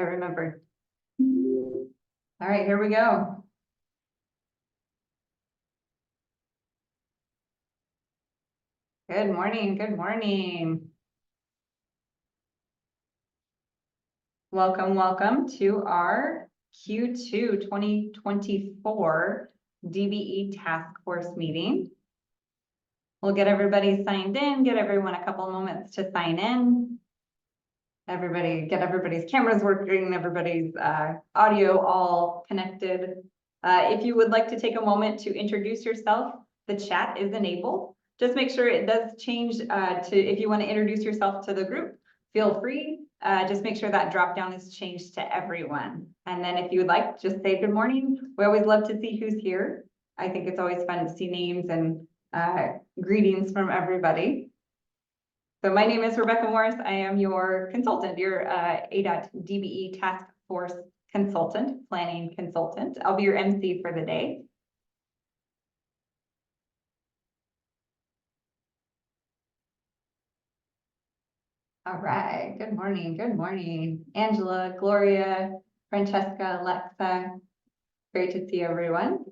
I remembered. All right, here we go. Good morning, good morning. Welcome to our Q2 2024 DBE Task Force meeting. We'll get everybody signed in, get everyone a couple moments to sign in. Get everybody's cameras working, everybody's audio all connected. If you would like to take a moment to introduce yourself, the chat is enabled. Just make sure it does change to, if you want to introduce yourself to the group, feel free. Just make sure that drop down is changed to everyone. And then if you would like, just say good morning. We always love to see who's here. I think it's always fun to see names and greetings from everybody. So my name is Rebecca Morris. I am your consultant, your ADOT DBE Task Force consultant, planning consultant. I'll be your MC for the day. All right, good morning, good morning. Angela, Gloria, Francesca, Alexa, great to see everyone.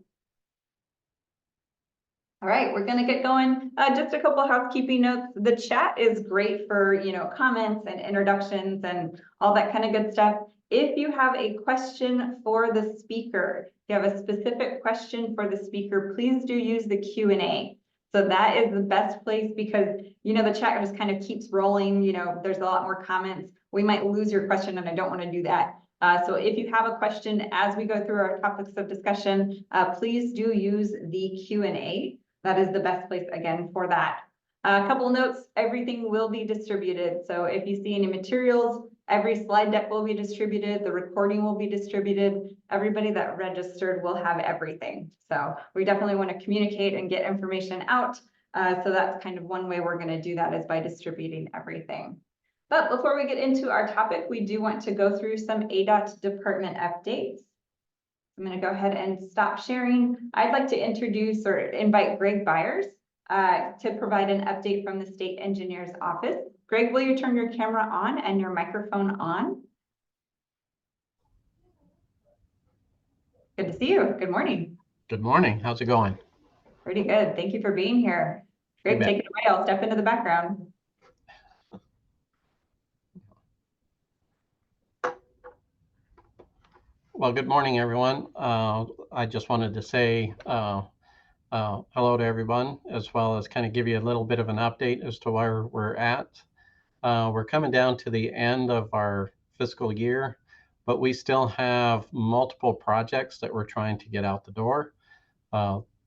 All right, we're going to get going. Just a couple housekeeping notes. The chat is great for, comments and introductions and all that kind of good stuff. If you have a question for the speaker, if you have a specific question for the speaker, please do use the Q&A. So that is the best place because, the chat just kind of keeps rolling. There's a lot more comments. We might lose your question and I don't want to do that. So if you have a question as we go through our topics of discussion, please do use the Q&A. That is the best place again for that. A couple notes, everything will be distributed. So if you see any materials, every slide deck will be distributed, the recording will be distributed, everybody that registered will have everything. So we definitely want to communicate and get information out. So that's kind of one way we're going to do that is by distributing everything. But before we get into our topic, we do want to go through some ADOT department updates. I'm going to go ahead and stop sharing. I'd like to introduce or invite Greg Byers to provide an update from the State Engineer's Office. Greg, will you turn your camera on and your microphone on? Good to see you. Good morning. Good morning. How's it going? Pretty good. Thank you for being here. Greg, take it away. I'll step into the background. Well, good morning, everyone. I just wanted to say hello to everyone, as well as kind of give you a little bit of an update as to where we're at. We're coming down to the end of our fiscal year, but we still have multiple projects that we're trying to get out the door.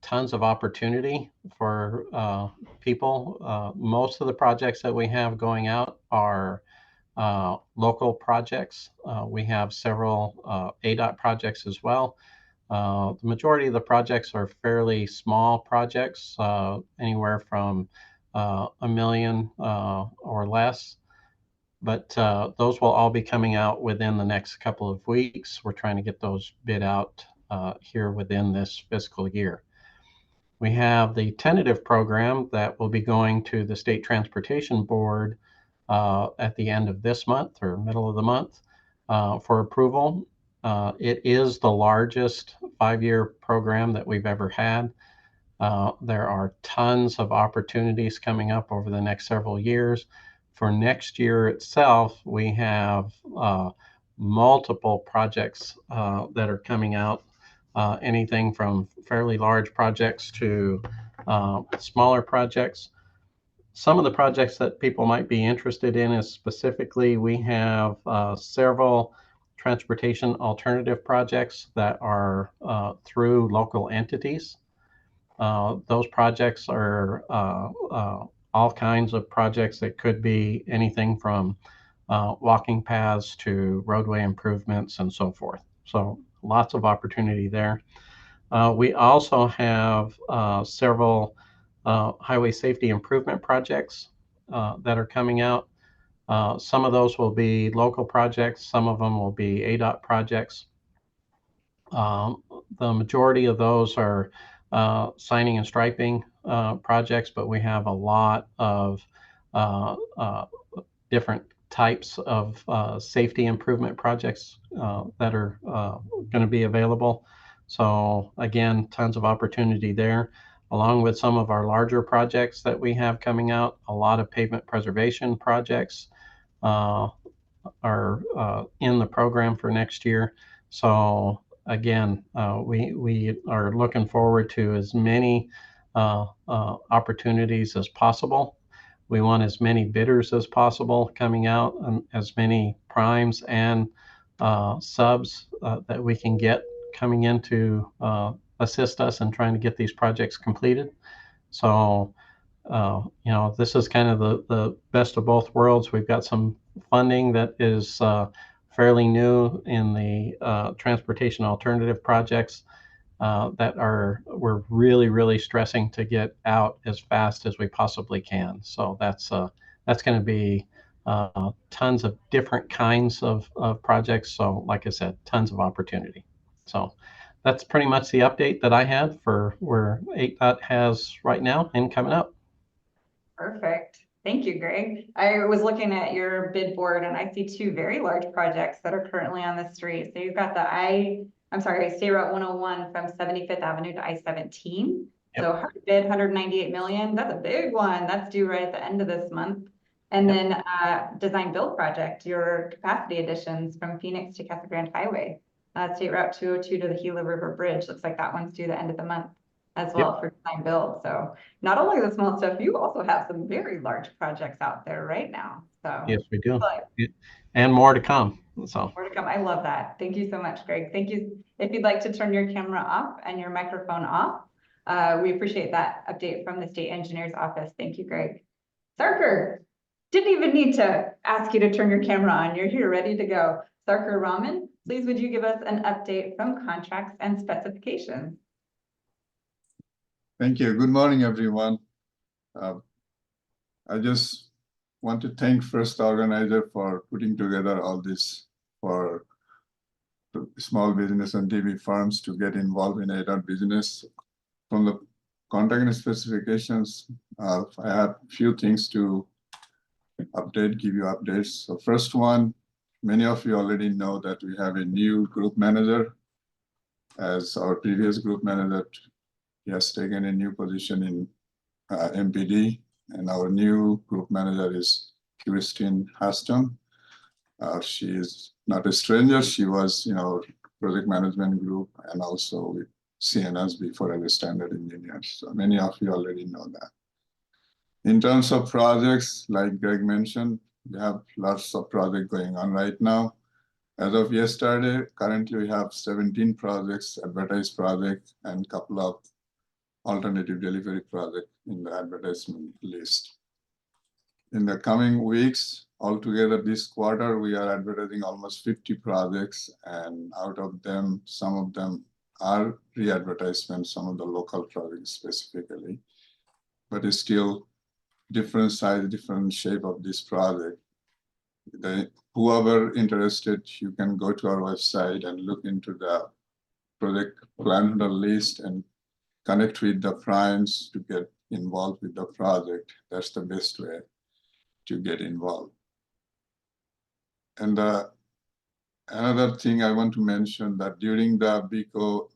Tons of opportunity for people. Most of the projects that we have going out are local projects. We have several ADOT projects as well. The majority of the projects are fairly small projects, anywhere from $1 million or less. But those will all be coming out within the next couple of weeks. We're trying to get those bid out here within this fiscal year. We have the tentative program that will be going to the State Transportation Board at the end of this month or middle of the month for approval. It is the largest 5-year program that we've ever had. There are tons of opportunities coming up over the next several years. For next year itself, we have multiple projects that are coming out, anything from fairly large projects to smaller projects. Some of the projects that people might be interested in is specifically we have several transportation alternative projects that are through local entities. Those projects are all kinds of projects that could be anything from walking paths to roadway improvements and so forth. So lots of opportunity there. We also have several highway safety improvement projects that are coming out. Some of those will be local projects. Some of them will be ADOT projects. The majority of those are signing and striping projects, but we have a lot of different types of safety improvement projects that are going to be available. So again, tons of opportunity there, along with some of our larger projects that we have coming out. A lot of pavement preservation projects are in the program for next year. So again, we are looking forward to as many opportunities as possible. We want as many bidders as possible coming out, and as many primes and subs that we can get coming in to assist us in trying to get these projects completed. So, this is kind of the best of both worlds. We've got some funding that is fairly new in the transportation alternative projects that we're really stressing to get out as fast as we possibly can. So that's going to be tons of different kinds of projects. So like I said, tons of opportunity. So that's pretty much the update that I had for where ADOT has right now and coming up. Perfect. Thank you, Greg. I was looking at your bid board and I see two very large projects that are currently on the street. So you've got the State Route 101 from 75th Avenue to I-17. Yep. So hard bid 198 million. That's a big one. That's due right at the end of this month. And then design build project, your capacity additions from Phoenix to Casa Grande Highway, State Route 202 to the Gila River Bridge. Looks like that one's due the end of the month as well for design build. So not only the small stuff, you also have some very large projects out there right now. So yes, we do. And more to come. So more to come. I love that. Thank you so much, Greg. Thank you. If you'd like to turn your camera off and your microphone off, we appreciate that update from the state engineer's office. Thank you, Greg. Sarkar, didn't even need to ask you to turn your camera on. You're here ready to go. Sarkar Raman, please would you give us an update from contracts and specifications? Thank you. Good morning, everyone. I just want to thank first organizer for putting together all this for small business and DBE firms to get involved in ADOT business. From the contract and specifications, I have a few things to give you updates. So first one, many of you already know that we have a new group manager, as our previous group manager, he has taken a new position in MPD, and our new group manager is Christine Haston. She is not a stranger. She was in our project management group and also with CNS before as a standard engineer. So many of you already know that. In terms of projects, like Greg mentioned, we have lots of projects going on right now. As of yesterday, currently we have 17 projects, advertised projects, and a couple of alternative delivery project in the advertisement list. In the coming weeks, altogether this quarter, we are advertising almost 50 projects, and out of them, some of them are re-advertisements, some of the local projects specifically, but it's still different size, different shape of this project. Whoever interested, you can go to our website and look into the project plan list and connect with the primes to get involved with the project. That's the best way to get involved. And another thing I want to mention that during the BICO,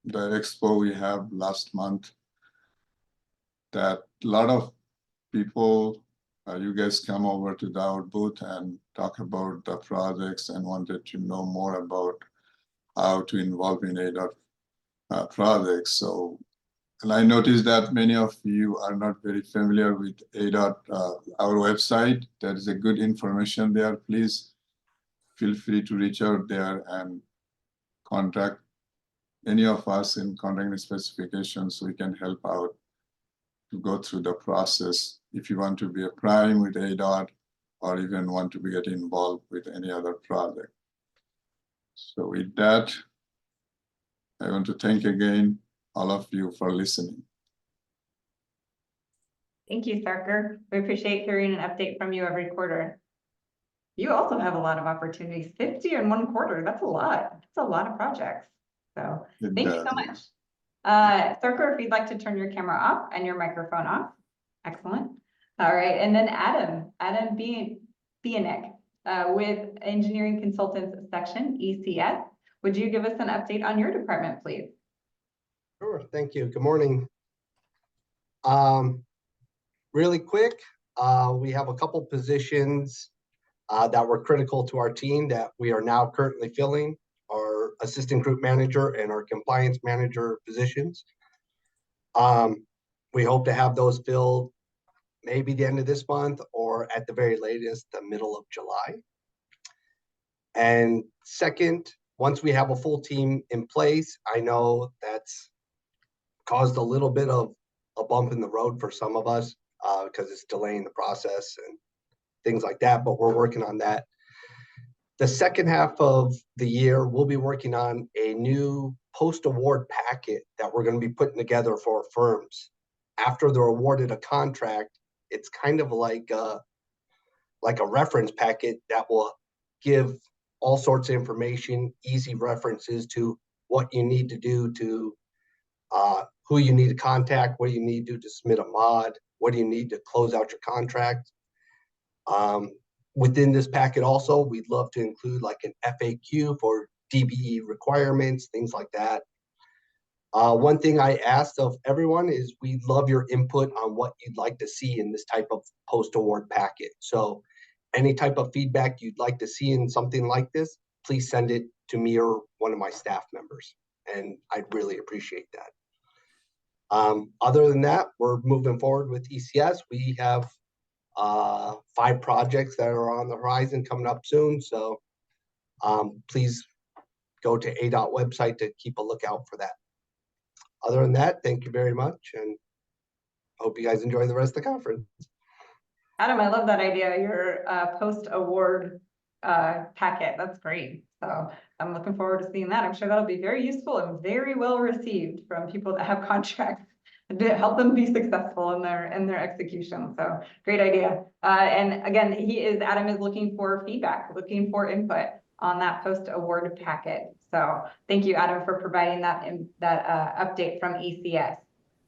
the expo we have last month, that a lot of people, you guys come over to our booth and talk about the projects and wanted to know more about how to involve in ADOT projects. So, and I noticed that many of you are not very familiar with ADOT, our website. There is a good information there. Please feel free to reach out there and contact any of us in contract specifications so we can help out to go through the process if you want to be a prime with ADOT or even want to get involved with any other project. So with that, I want to thank again all of you for listening. Thank you, Sarkar. We appreciate hearing an update from you every quarter. You also have a lot of opportunities, 50 in one quarter. That's a lot. That's a lot of projects. So thank you so much. Sarkar, if you'd like to turn your camera off and your microphone off. Excellent. All right. And then Adam Bieniek, with Engineering Consultants Section, ECS. Would you give us an update on your department, please? Sure, thank you. Good morning. Really quick, we have a couple positions that were critical to our team that we are now currently filling, our assistant group manager and our compliance manager positions. We hope to have those filled maybe the end of this month or at the very latest, the middle of July. And second, once we have a full team in place, I know that's caused a little bit of a bump in the road for some of us because it's delaying the process and things like that, but we're working on that. The second half of the year, we'll be working on a new post-award packet that we're going to be putting together for firms. After they're awarded a contract, it's kind of like a reference packet that will give all sorts of information, easy references to what you need to do to who you need to contact, what do you need to do to submit a mod, what do you need to close out your contract. Within this packet also, we'd love to include like an FAQ for DBE requirements, things like that. One thing I asked of everyone is we'd love your input on what you'd like to see in this type of post-award packet. So any type of feedback you'd like to see in something like this, please send it to me or one of my staff members, and I'd really appreciate that. Other than that, we're moving forward with ECS. We have 5 projects that are on the horizon coming up soon. So please go to ADOT website to keep a lookout for that. Other than that, thank you very much, and hope you guys enjoy the rest of the conference. Adam, I love that idea, your post-award packet. That's great. So I'm looking forward to seeing that. I'm sure that'll be very useful and very well received from people that have contracts to help them be successful in their execution. So great idea. And again, Adam is looking for feedback, looking for input on that post-award packet. So thank you, Adam, for providing that update from ECS.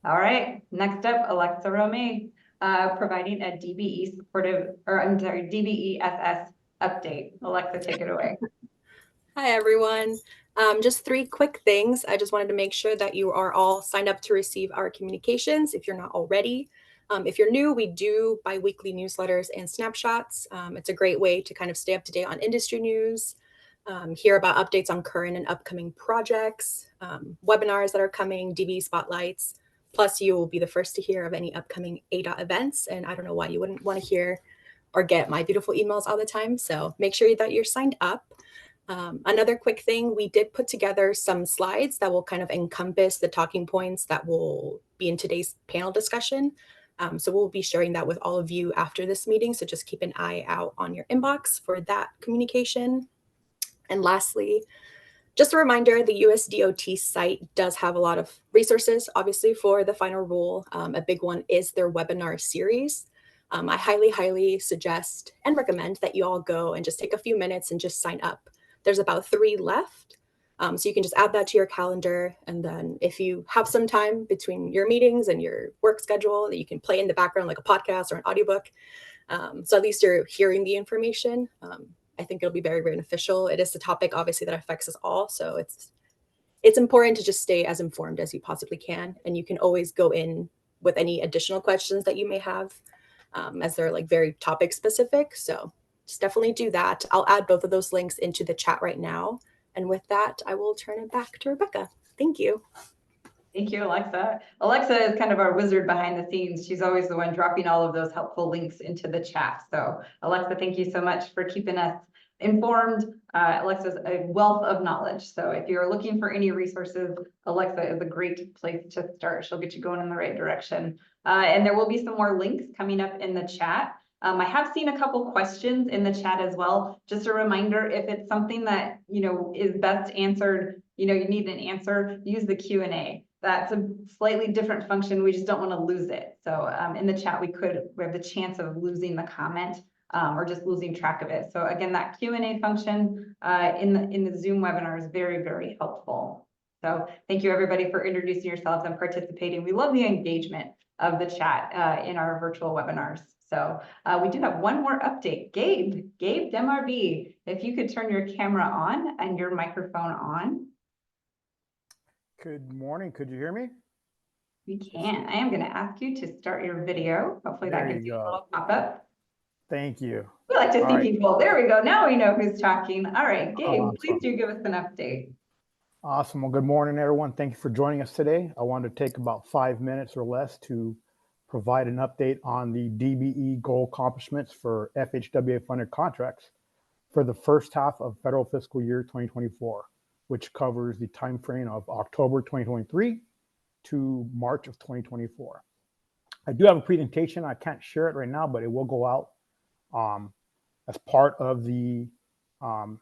All right, next up, Alexa Romay, providing a DBE DBE SS update. Alexa, take it away. Hi, everyone. Just 3 quick things. I just wanted to make sure that you are all signed up to receive our communications if you're not already. If you're new, we do bi-weekly newsletters and snapshots. It's a great way to kind of stay up to date on industry news, hear about updates on current and upcoming projects, webinars that are coming, DBE spotlights. Plus, you will be the first to hear of any upcoming ADOT events. And I don't know why you wouldn't want to hear or get my beautiful emails all the time. So make sure that you're signed up. Another quick thing, we did put together some slides that will kind of encompass the talking points that will be in today's panel discussion. So we'll be sharing that with all of you after this meeting. So just keep an eye out on your inbox for that communication. And lastly, just a reminder, the USDOT site does have a lot of resources, obviously, for the final rule. A big one is their webinar series. I highly suggest and recommend that you all go and just take a few minutes and just sign up. There's about 3 left. So you can just add that to your calendar. And then if you have some time between your meetings and your work schedule that you can play in the background like a podcast or an audiobook. So at least you're hearing the information. I think it'll be very beneficial. It is a topic, obviously, that affects us all. So it's important to just stay as informed as you possibly can. And you can always go in with any additional questions that you may have, as they're like very topic specific. So just definitely do that. I'll add both of those links into the chat right now. And with that, I will turn it back to Rebecca. Thank you. Thank you, Alexa. Alexa is kind of our wizard behind the scenes. She's always the one dropping all of those helpful links into the chat. So Alexa, thank you so much for keeping us informed. Alexa's a wealth of knowledge. So if you're looking for any resources, Alexa is a great place to start. She'll get you going in the right direction. And there will be some more links coming up in the chat. I have seen a couple questions in the chat as well. Just a reminder, if it's something that, is best answered, you need an answer, use the Q&A. That's a slightly different function. We just don't want to lose it. So in the chat, we have the chance of losing the comment or just losing track of it. So again, that Q&A function in the Zoom webinar is very, very helpful. So thank you everybody for introducing yourselves and participating. We love the engagement. of the chat in our virtual webinars. So we do have one more update. Gabe Demarby, if you could turn your camera on and your microphone on. Good morning. Could you hear me? We can. I am going to ask you to start your video. Hopefully that There gives you you a go. little pop-up. Thank you. We like to All see right. people. There we go. Now we know who's talking. All right, Gabe, please Awesome. do give us an update. Awesome. Well, good morning, everyone. Thank you for joining us today. I wanted to take about 5 minutes or less to provide an update on the DBE goal accomplishments for FHWA funded contracts for the first half of federal fiscal year 2024, which covers the time frame of October 2023 to March of 2024. I do have a presentation. I can't share it right now, but it will go out as part of the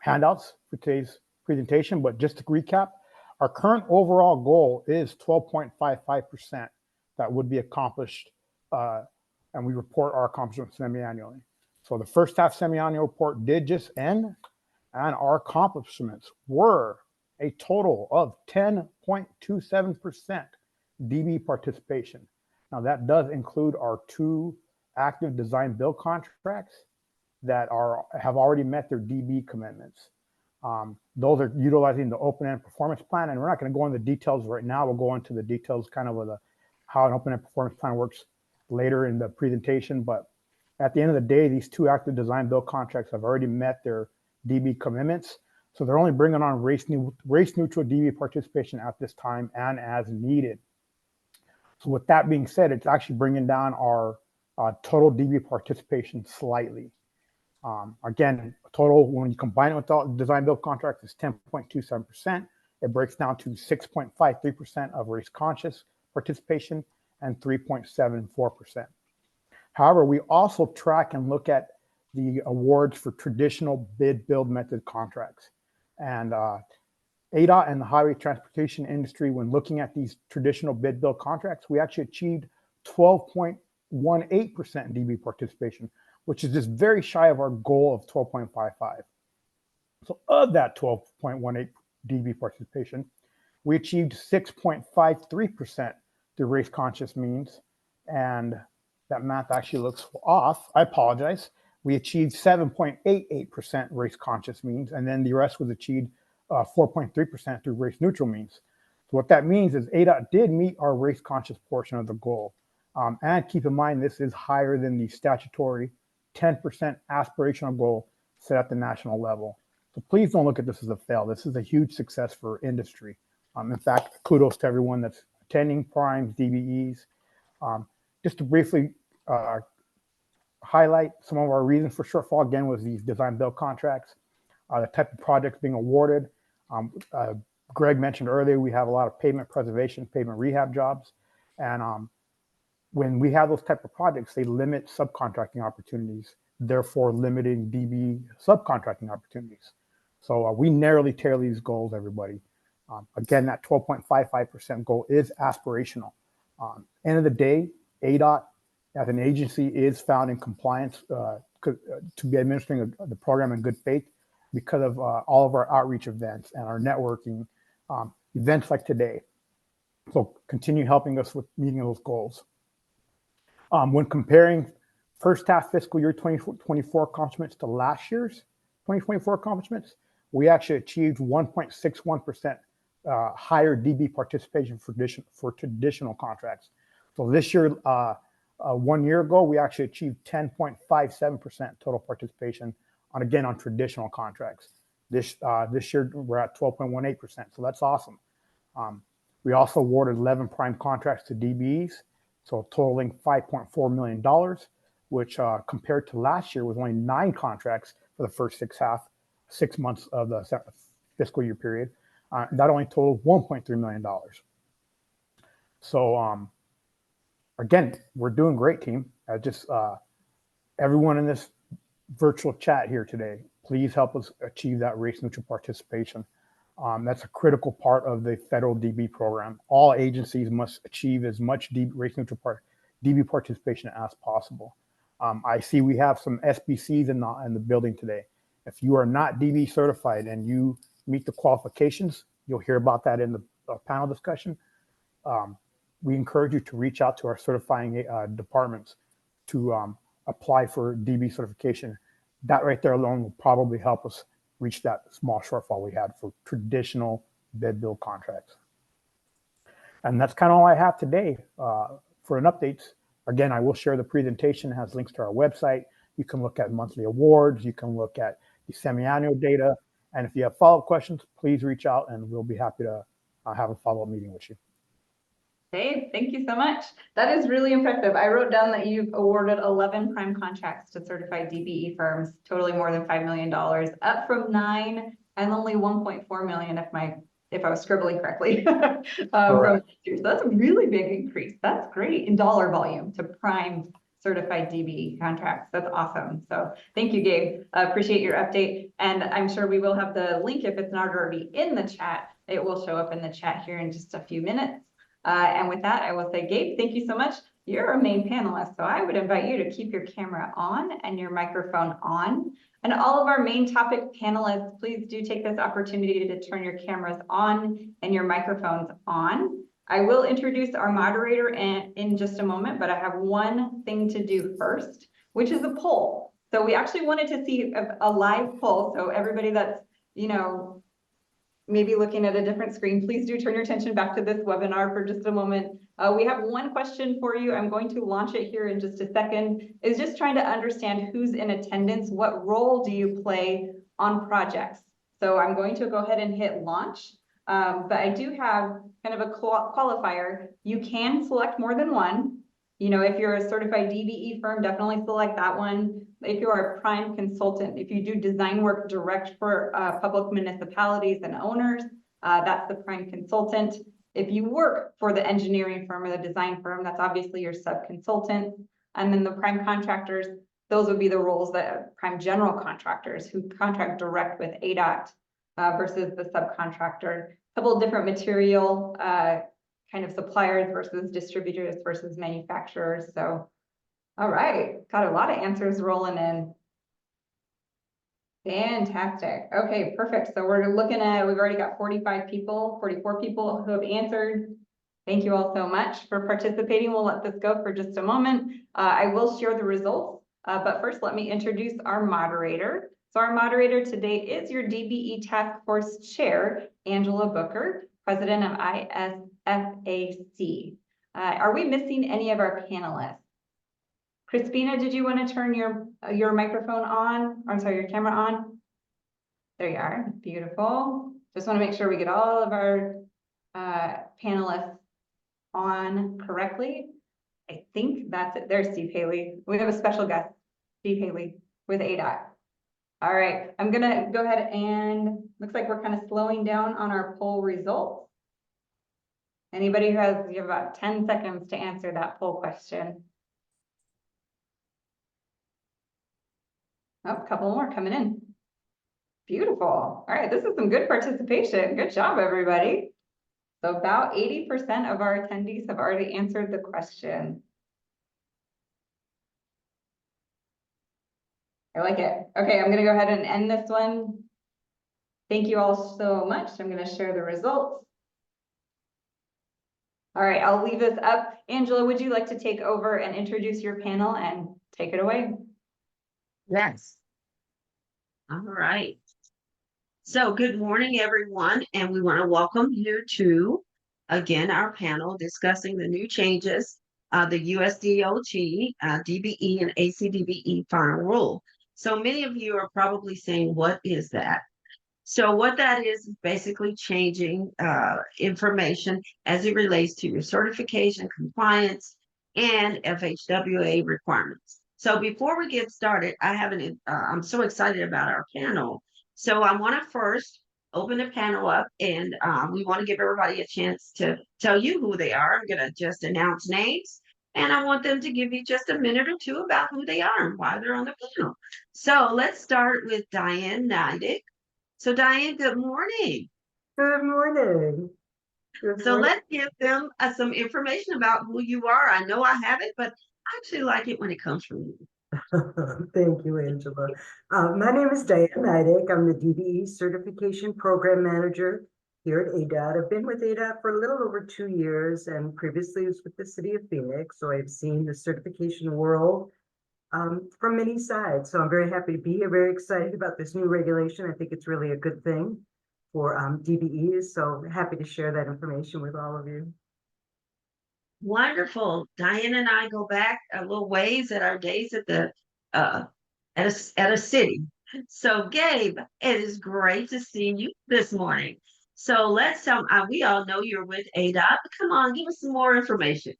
handouts for today's presentation. But just to recap, our current overall goal is 12.55% that would be accomplished, and we report our accomplishments semi-annually. So the first half semi-annual report did just end, and our accomplishments were a total of 10.27% DB participation. Now that does include our 2 active design build contracts that have already met their DB commitments. Those are utilizing the open-end performance plan, and we're not going to go into the details right now. We'll go into the details kind of with how an open-end performance plan works later in the presentation. But at the end of the day, these 2 active design build contracts have already met their DB commitments. So they're only bringing on race neutral DB participation at this time and as needed. So with that being said, it's actually bringing down our total DB participation slightly. Again, total, when you combine it with all design build contracts, is 10.27%. It breaks down to 6.53% of race conscious participation and 3.74%. However, we also track and look at the awards for traditional bid build method contracts. And ADOT and the highway transportation industry, when looking at these traditional bid build contracts, we actually achieved 12.18% DB participation, which is just very shy of our goal of 12.55. So of that 12.18 DB participation, we achieved 6.53% through race conscious means. And that math actually looks off. I apologize. We achieved 7.88% race conscious means, and then the rest was achieved 4.3% through race neutral means. So what that means is ADOT did meet our race conscious portion of the goal. And keep in mind, this is higher than the statutory 10% aspirational goal set at the national level. So please don't look at this as a fail. This is a huge success for industry. In fact, kudos to everyone that's attending primes, DBEs. Just to briefly highlight some of our reasons for shortfall, again, was these design build contracts, the type of projects being awarded. Greg mentioned earlier, we have a lot of pavement preservation, pavement rehab jobs. And when we have those type of projects, they limit subcontracting opportunities, therefore limiting DB subcontracting opportunities. So we narrowly tailor these goals, everybody. Again, that 12.55% goal is aspirational. End of the day, ADOT as an agency is found in compliance to be administering the program in good faith because of all of our outreach events and our networking events like today. So continue helping us with meeting those goals. When comparing first half fiscal year 2024 accomplishments to last year's 2024 accomplishments, we actually achieved 1.61% higher DB participation for traditional contracts. So this year, 1 year ago, we actually achieved 10.57% total participation on traditional contracts. This year, we're at 12.18%, so that's awesome. We also awarded 11 prime contracts to DBEs, so totaling $5.4 million, which compared to last year was only 9 contracts for the first 6 months of the fiscal year period. That only totaled $1.3 million. So again, we're doing great, team. Everyone in this virtual chat here today, please help us achieve that race neutral participation. That's a critical part of the federal DB program. All agencies must achieve as much race neutral DB participation as possible. I see we have some SBCs in the building today. If you are not DB certified and you meet the qualifications, you'll hear about that in the panel discussion. we encourage you to reach out to our certifying departments to apply for DB certification. That right there alone will probably help us reach that small shortfall we had for traditional bid build contracts. And that's kind of all I have today for an update. Again, I will share the presentation. It has links to our website. You can look at monthly awards. You can look at the semi-annual data. And if you have follow-up questions, please reach out and we'll be happy to have a follow-up meeting with you. Dave, thank you so much. That is really impressive. I wrote down that you've awarded 11 prime contracts to certified DBE firms, totaling more than $5 million, up from 9 and only 1.4 million if I was scribbling correctly. From last year. So that's a really big increase. That's great in dollar volume to prime certified DBE contracts. That's awesome. So thank you, Gabe. Appreciate your update. And I'm sure we will have the link if it's not already in the chat. It will show up in the chat here in just a few minutes. And with that, I will say, Gabe, thank you so much. You're a main panelist, so I would invite you to keep your camera on and your microphone on. And all of our main topic panelists, please do take this opportunity to turn your cameras on and your microphones on. I will introduce our moderator in just a moment, but I have one thing to do first, which is a poll. So we actually wanted to see a live poll. So everybody that's, maybe looking at a different screen, please do turn your attention back to this webinar for just a moment. We have one question for you. I'm going to launch it here in just a second. Is just trying to understand who's in attendance. What role do you play on projects? So I'm going to go ahead and hit launch. But I do have kind of a qualifier. You can select more than one. If you're a certified DBE firm, definitely select that one. If you are a prime consultant, if you do design work direct for public municipalities and owners, that's the prime consultant. If you work for the engineering firm or the design firm, that's obviously your sub-consultant. And then the prime contractors, those would be the roles that prime general contractors who contract direct with ADOT versus the subcontractor. A couple of different material kind of suppliers versus distributors versus manufacturers. So, all right, got a lot of answers rolling in. Fantastic. Okay, perfect. So we're looking at, we've already got 44 people who have answered. Thank you all so much for participating. We'll let this go for just a moment. I will share the results, but first let me introduce our moderator. So our moderator today is your DBE Task Force Chair, Angela Booker, President of ISFAC. Are we missing any of our panelists? Crispina, did you want to turn your microphone on? I'm sorry, your camera on? There you are. Beautiful. Just want to make sure we get all of our panelists on correctly. I think that's it. There's Steve Haley. We have a special guest, Steve Haley with ADOT. All right, I'm gonna go ahead and looks like we're kind of slowing down on our poll results. Anybody who has, you have about 10 seconds to answer that poll question. Oh, a couple more coming in. Beautiful. All right, this is some good participation. Good job, everybody. So about 80% of our attendees have already answered the question. I like it. Okay, I'm going to go ahead and end this one. Thank you all so much. I'm going to share the results. All right, I'll leave this up. Angela, would you like to take over and introduce your panel and take it away? Yes. All right. So good morning, everyone, and we want to welcome you to, again, our panel discussing the new changes, the USDOT, DBE, and ACDBE final rule. So many of you are probably saying, what is that? So what that is basically changing information as it relates to your certification, compliance, and FHWA requirements. So before we get started, I'm so excited about our panel. So I want to first open the panel up, and we want to give everybody a chance to tell you who they are. I'm going to just announce names, and I want them to give you just a minute or two about who they are and why they're on the panel. So let's start with Diane Neidig. So Diane, good morning. Good morning. So let's give them some information about who you are. I know I have it, but I actually like it when it comes from you. Thank you, Angela. My name is Diane Neidig. I'm the DBE Certification Program Manager here at ADOT. I've been with ADOT for a little over 2 years and previously was with the city of Phoenix. So I've seen the certification world from many sides. So I'm very happy to be here, very excited about this new regulation. I think it's really a good thing for DBEs. So happy to share that information with all of you. Wonderful. Diane and I go back a little ways at our days at the at a city. So Gabe, it is great to see you this morning. So let's tell we all know you're with ADOT, but come on, give us some more information.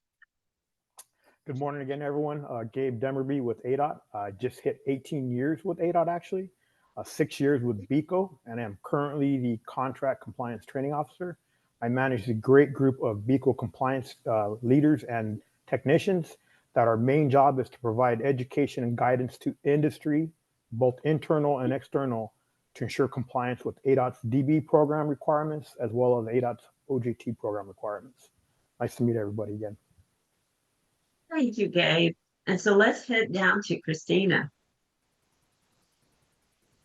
Good morning again, everyone. Gabe Demerby with ADOT. Just hit 18 years with ADOT, actually. 6 years with BECO, and I'm currently the Contract Compliance Training Officer. I manage a great group of BECO compliance leaders and technicians that our main job is to provide education and guidance to industry, both internal and external, to ensure compliance with ADOT's DBE program requirements, as well as ADOT's OJT program requirements. Nice to meet everybody again. Thank you, Gabe. And so let's head down to Christina.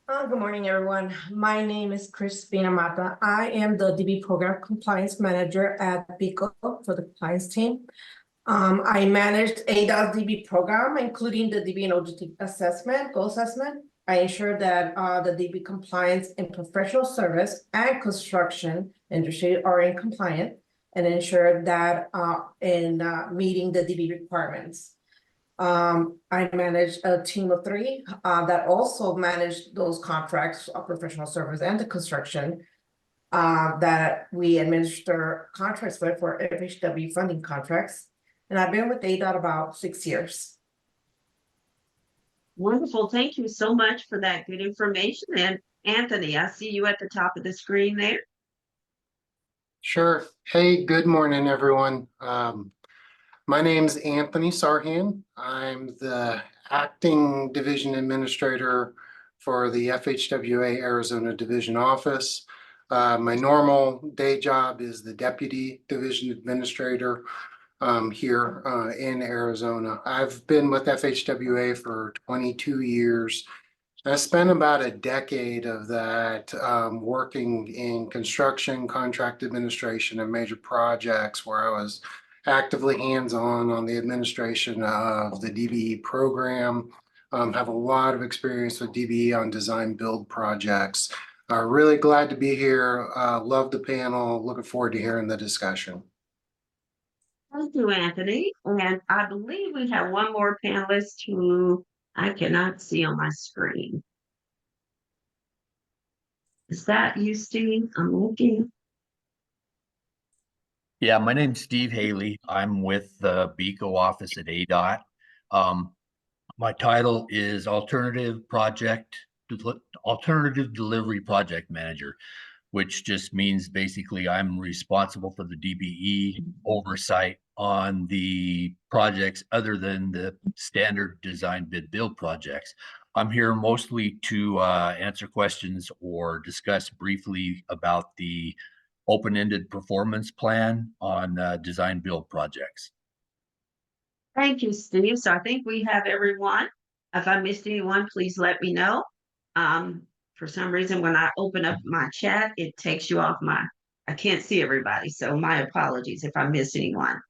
Good morning, everyone. My name is Crispina Mata. I am the DB Program Compliance Manager at BECO for the compliance team. I managed ADOT DB program, including the DB and OJT assessment, goal assessment. I ensure that the DB compliance in professional service and construction industry are in compliant and ensure that in meeting the DB requirements. I manage a team of 3 that also manage those contracts of professional service and the construction that we administer contracts with for FHW funding contracts. And I've been with ADOT about 6 years. Wonderful. Thank you so much for that good information. And Anthony, I see you at the top of the screen there. Sure. Hey, good morning, everyone. My name's Anthony Sarhan. I'm the acting division administrator for the FHWA Arizona Division Office. My normal day job is the deputy division administrator here in Arizona. I've been with FHWA for 22 years. I spent about a decade of that working in construction, contract administration, and major projects where I was actively hands-on on the administration of the DBE program. Have a lot of experience with DBE on design build projects. Really glad to be here. Love the panel. Looking forward to hearing the discussion. Thank you, Anthony. And I believe we have one more panelist who I cannot see on my screen. Is that you, Steve? I'm looking. Yeah, my name's Steve Haley. I'm with the BECO office at ADOT. My title is Alternative Delivery Project Manager, which just means basically I'm responsible for the DBE oversight on the projects other than the standard design bid build projects. I'm here mostly to answer questions or discuss briefly about the open-ended performance plan on design build projects. Thank you, Steve. So I think we have everyone. If I missed anyone, please let me know. For some reason, when I open up my chat, it takes you off I can't see everybody. So my apologies if I missed anyone.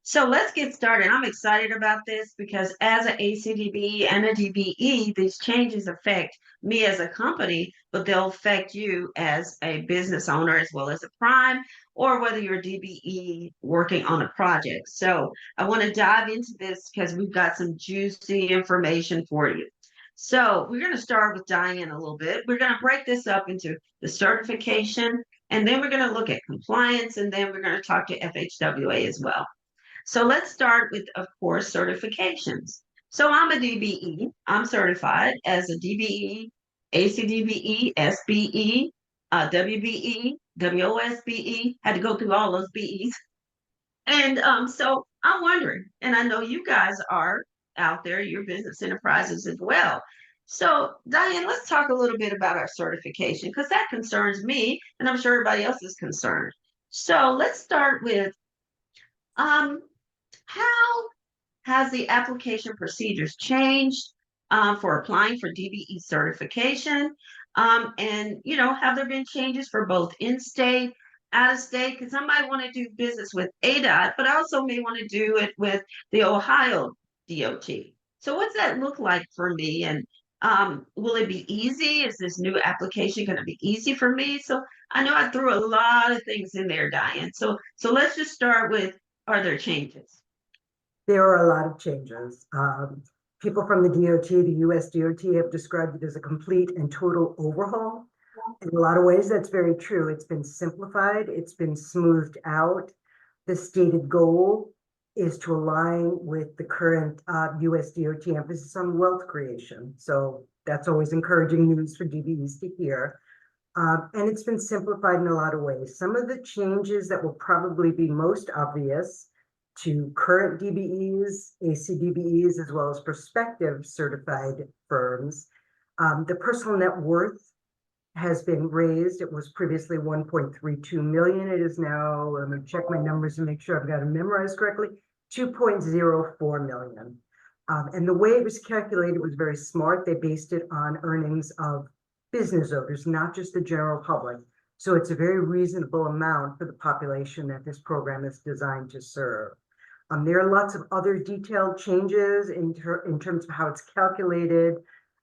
So let's get started. I'm excited about this because as an ACDBE and a DBE, these changes affect me as a company, but they'll affect you as a business owner as well as a prime, or whether you're a DBE working on a project. So I want to dive into this because we've got some juicy information for you. So we're going to start with Diane a little bit. We're going to break this up into the certification, and then we're going to look at compliance, and then we're going to talk to FHWA as well. So let's start with, of course, certifications. So I'm a DBE. I'm certified as a DBE, ACDBE, SBE, WBE, WOSBE. Had to go through all those BEs. And so I'm wondering, and I know you guys are out there, your business enterprises as well. So Diane, let's talk a little bit about our certification because that concerns me, and I'm sure everybody else is concerned. So let's start with how has the application procedures changed for applying for DBE certification? And, have there been changes for both in-state, out-of-state? Because I might want to do business with ADOT, but I also may want to do it with the Ohio DOT. So what's that look like for me? And will it be easy? Is this new application going to be easy for me? So I know I threw a lot of things in there, Diane. So let's just start with, are there changes? There are a lot of changes. People from the DOT, the USDOT, have described it as a complete and total overhaul. In a lot of ways, that's very true. It's been simplified. It's been smoothed out. The stated goal is to align with the current USDOT emphasis on wealth creation. So that's always encouraging news for DBEs to hear. And it's been simplified in a lot of ways. Some of the changes that will probably be most obvious to current DBEs, ACDBEs, as well as prospective certified firms. The personal net worth has been raised. It was previously 1.32 million. It is now, let me check my numbers and make sure I've got them memorized correctly, 2.04 million. And the way it was calculated was very smart. They based it on earnings of business owners, not just the general public. So it's a very reasonable amount for the population that this program is designed to serve. There are lots of other detailed changes in terms of how it's calculated.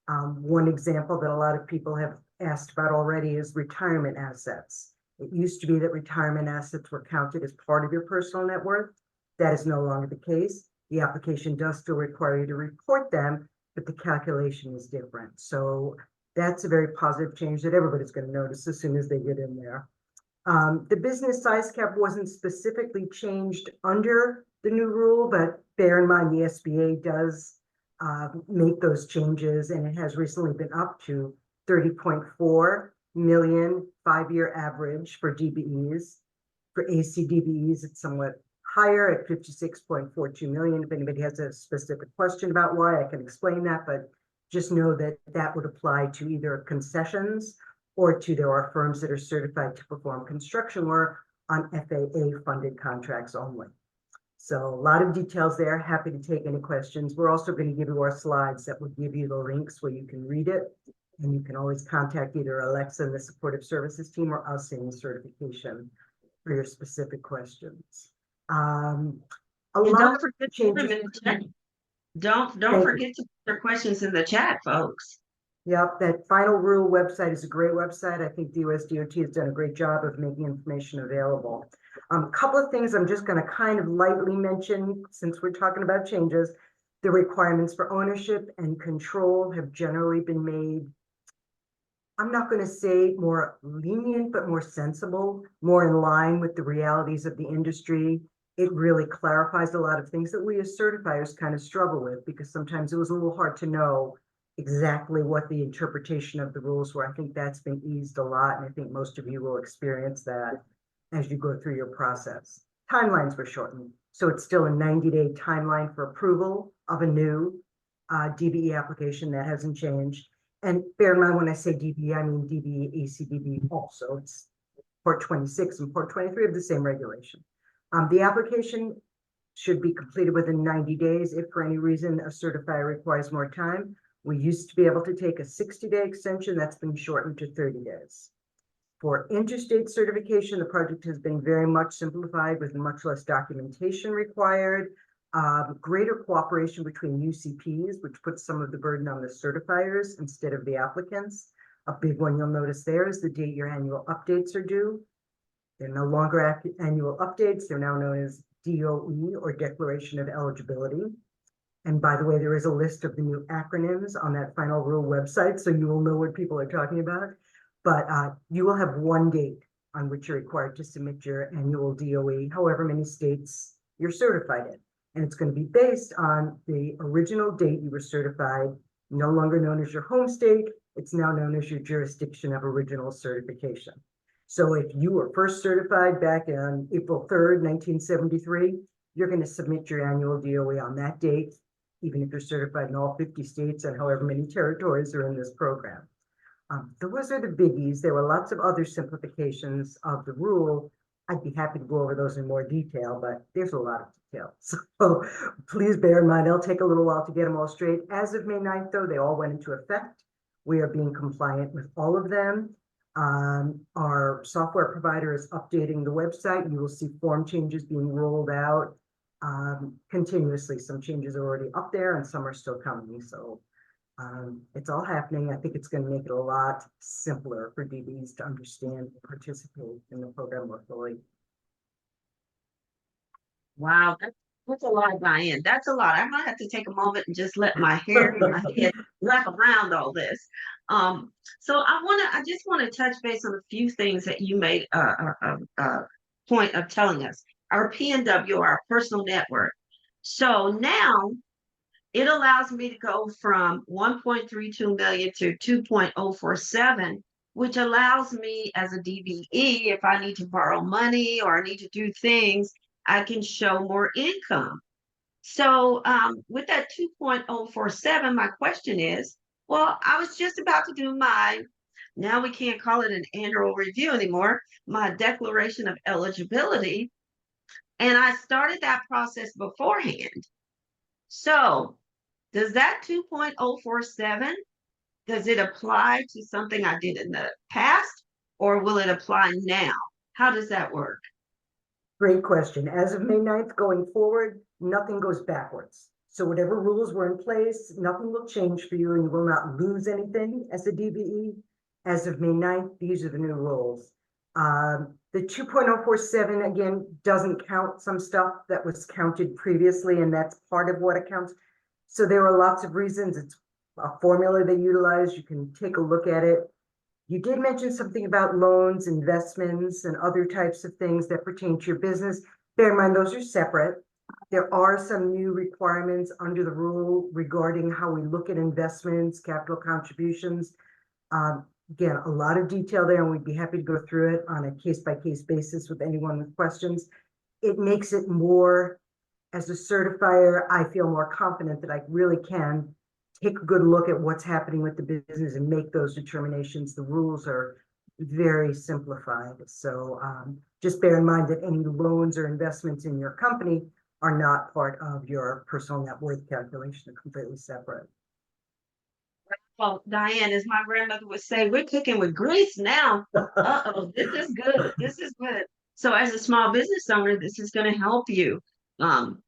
One example that a lot of people have asked about already is retirement assets. It used to be that retirement assets were counted as part of your personal net worth. That is no longer the case. The application does still require you to report them, but the calculation is different. So that's a very positive change that everybody's going to notice as soon as they get in there. The business size cap wasn't specifically changed under the new rule, but bear in mind the SBA does make those changes, and it has recently been up to 30.4 million 5-year average for DBEs. For ACDBEs, it's somewhat higher at 56.42 million. If anybody has a specific question about why, I can explain that, but just know that that would apply to either concessions or to there are firms that are certified to perform construction work on FAA funded contracts only. So a lot of details there. Happy to take any questions. We're also going to give you our slides that will give you the links where you can read it. And you can always contact either Alexa and the supportive services team or us in certification for your specific questions. And don't forget to put them in the chat. Don't forget to put their questions in the chat, folks. Yep, that final rule website is a great website. I think the USDOT has done a great job of making information available. A couple of things I'm just going to kind of lightly mention since we're talking about changes. The requirements for ownership and control have generally been made, I'm not going to say more lenient, but more sensible, more in line with the realities of the industry. It really clarifies a lot of things that we as certifiers kind of struggle with, because sometimes it was a little hard to know exactly what the interpretation of the rules were. I think that's been eased a lot, and I think most of you will experience that as you go through your process. Timelines were shortened, so it's still a 90-day timeline for approval of a new DBE application. That hasn't changed. And bear in mind, when I say DBE, I mean DBE, ACDBE also. It's Port 26 and Port 23 of the same regulation. The application should be completed within 90 days. If for any reason a certifier requires more time, we used to be able to take a 60-day extension. That's been shortened to 30 days. For interstate certification, the project has been very much simplified with much less documentation required, greater cooperation between UCPs, which puts some of the burden on the certifiers instead of the applicants. A big one you'll notice there is the date your annual updates are due. They're no longer annual updates. They're now known as DOE, or Declaration of Eligibility. And by the way, there is a list of the new acronyms on that final rule website, so you will know what people are talking about. But you will have one date on which you're required to submit your annual DOE, however many states you're certified in. And it's going to be based on the original date you were certified, no longer known as your home state. It's now known as your jurisdiction of original certification. So if you were first certified back on April 3rd, 1973, you're going to submit your annual DOE on that date, even if you're certified in all 50 states and however many territories are in this program. Those are the biggies. There were lots of other simplifications of the rule. I'd be happy to go over those in more detail, but there's a lot of detail. So please bear in mind, it'll take a little while to get them all straight. As of May 9th, though, they all went into effect. We are being compliant with all of them. Our software provider is updating the website. You will see form changes being rolled out continuously. Some changes are already up there and some are still coming. So it's all happening. I think it's going to make it a lot simpler for DBEs to understand and participate in the program more fully. Wow, that's a lot, Diane. That's a lot. I might have to take a moment and just let my hair and my head wrap around all this. So I just want to touch base on a few things that you made a point of telling us. Our PNW, our personal network. So now it allows me to go from 1.32 million to 2.047, which allows me as a DBE, if I need to borrow money or I need to do things, I can show more income. So with that 2.047, my question is, well, I was just about to do now we can't call it an annual review anymore, my declaration of eligibility. And I started that process beforehand. So does that 2.047, does it apply to something I did in the past, or will it apply now? How does that work? Great question. As of May 9th going forward, nothing goes backwards. So whatever rules were in place, nothing will change for you and you will not lose anything as a DBE. As of May 9th, these are the new rules. The 2.047, again, doesn't count some stuff that was counted previously, and that's part of what it counts. So there are lots of reasons. It's a formula they utilize. You can take a look at it. You did mention something about loans, investments, and other types of things that pertain to your business. Bear in mind, those are separate. There are some new requirements under the rule regarding how we look at investments, capital contributions. Again, a lot of detail there, and we'd be happy to go through it on a case-by-case basis with anyone with questions. It makes it more, as a certifier, I feel more confident that I really can take a good look at what's happening with the business and make those determinations. The rules are very simplified. So just bear in mind that any loans or investments in your company are not part of your personal net worth calculation. They're completely separate. Well, Diane, as my grandmother would say, we're cooking with grease now. Uh-oh, this is good. This is good. So as a small business owner, this is going to help you.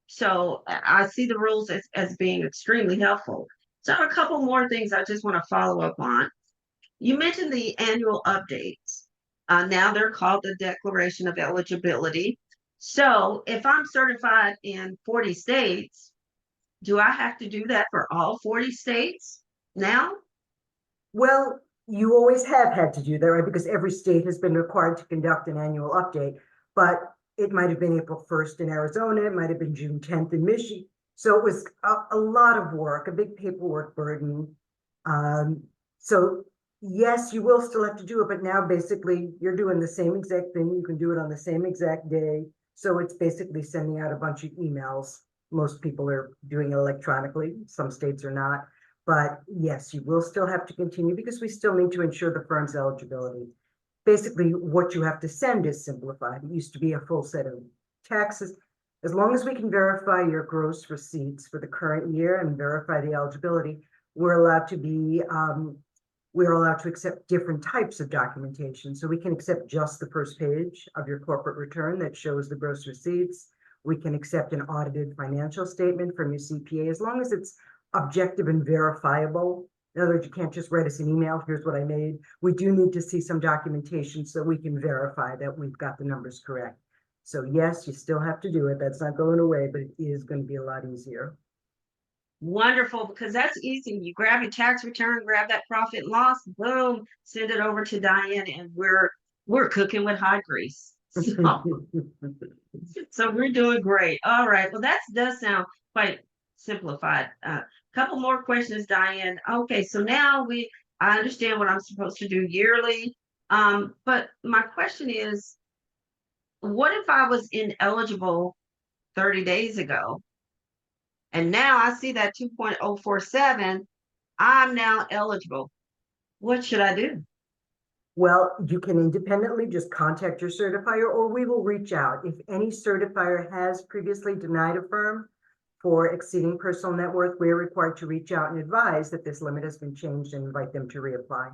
So I see the rules as being extremely helpful. So a couple more things I just want to follow up on. You mentioned the annual updates. Now they're called the Declaration of Eligibility. So if I'm certified in 40 states, do I have to do that for all 40 states now? Well, you always have had to do that, right? Because every state has been required to conduct an annual update, but it might have been April 1st in Arizona. It might have been June 10th in Michigan. So it was a lot of work, a big paperwork burden. So yes, you will still have to do it, but now basically you're doing the same exact thing. You can do it on the same exact day. So it's basically sending out a bunch of emails. Most people are doing it electronically. Some states are not. But yes, you will still have to continue because we still need to ensure the firm's eligibility. Basically, what you have to send is simplified. It used to be a full set of taxes. As long as we can verify your gross receipts for the current year and verify the eligibility, we're allowed to accept different types of documentation. So we can accept just the first page of your corporate return that shows the gross receipts. We can accept an audited financial statement from your CPA as long as it's objective and verifiable. In other words, you can't just write us an email, here's what I made. We do need to see some documentation so we can verify that we've got the numbers correct. So yes, you still have to do it. That's not going away, but it is going to be a lot easier. Wonderful, because that's easy. You grab your tax return, grab that profit and loss, boom, send it over to Diane, and we're cooking with hot grease. So we're doing great. All right. Well, that does sound quite simplified. Couple more questions, Diane. Okay, so now I understand what I'm supposed to do yearly. But my question is, what if I was ineligible 30 days ago? And now I see that 2.047, I'm now eligible. What should I do? Well, you can independently just contact your certifier, or we will reach out. If any certifier has previously denied a firm for exceeding personal net worth, we're required to reach out and advise that this limit has been changed and invite them to reapply.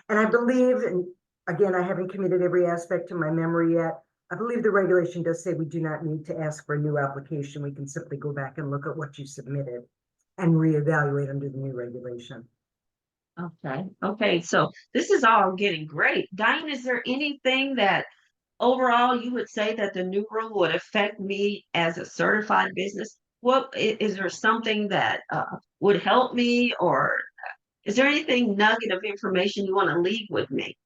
And I believe, and again, I haven't committed every aspect to my memory yet, I believe the regulation does say we do not need to ask for a new application. We can simply go back and look at what you submitted and reevaluate under the new regulation. Okay, so this is all getting great. Diane, is there anything that overall you would say that the new rule would affect me as a certified business? What is there something that would help me, or is there anything nugget of information you want to leave with me?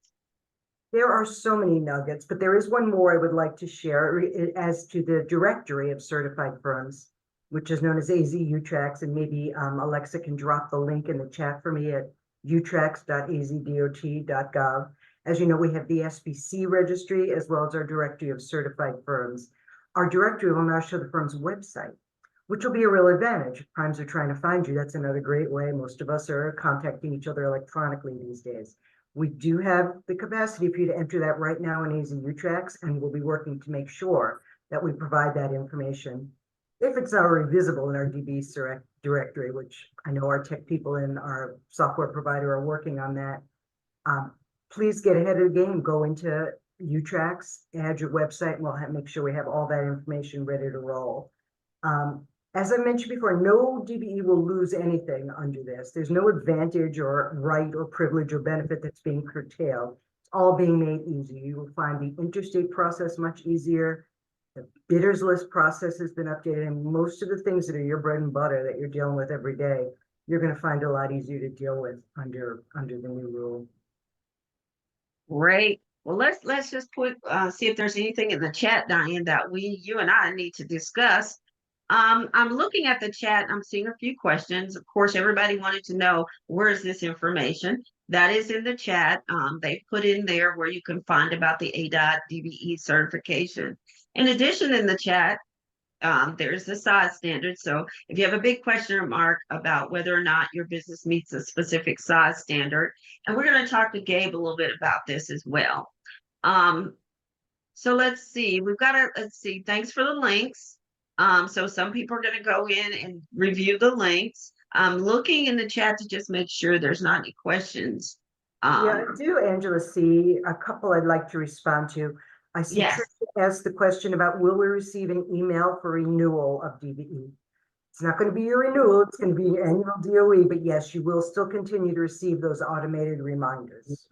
There are so many nuggets, but there is one more I would like to share as to the directory of certified firms, which is known as AZ-UTRAX, and maybe Alexa can drop the link in the chat for me at utrax.azdot.gov. As you know, we have the SBC registry as well as our directory of certified firms. Our directory will now show the firm's website, which will be a real advantage. If primes are trying to find you, that's another great way. Most of us are contacting each other electronically these days. We do have the capacity for you to enter that right now in AZ-UTRAX, and we'll be working to make sure that we provide that information if it's already visible in our DBE directory, which I know our tech people and our software provider are working on that. Please get ahead of the game, go into UTRAX, add your website, and we'll make sure we have all that information ready to roll. As I mentioned before, no DBE will lose anything under this. There's no advantage or right or privilege or benefit that's being curtailed. It's all being made easy. You will find the interstate process much easier. The bidders list process has been updated, and most of the things that are your bread and butter that you're dealing with every day, you're going to find a lot easier to deal with under the new rule. Great. Well, let's just see if there's anything in the chat, Diane, that you and I need to discuss. I'm looking at the chat. I'm seeing a few questions. Of course, everybody wanted to know, where is this information? That is in the chat. They put in there where you can find about the ADOT DBE certification. In addition, in the chat, there's the size standard. So if you have a big question mark about whether or not your business meets a specific size standard, and we're going to talk to Gabe a little bit about this as well. So let's see, let's see, thanks for the links. So some people are going to go in and review the links. I'm looking in the chat to just make sure there's not any questions. Yeah, I do, Angela, see a couple I'd like to respond to. I see Yes. Tricia asked the question about, will we receive an email for renewal of DBE? It's not going to be your renewal, it's going to be your annual DOE, but yes, you will still continue to receive those automated reminders.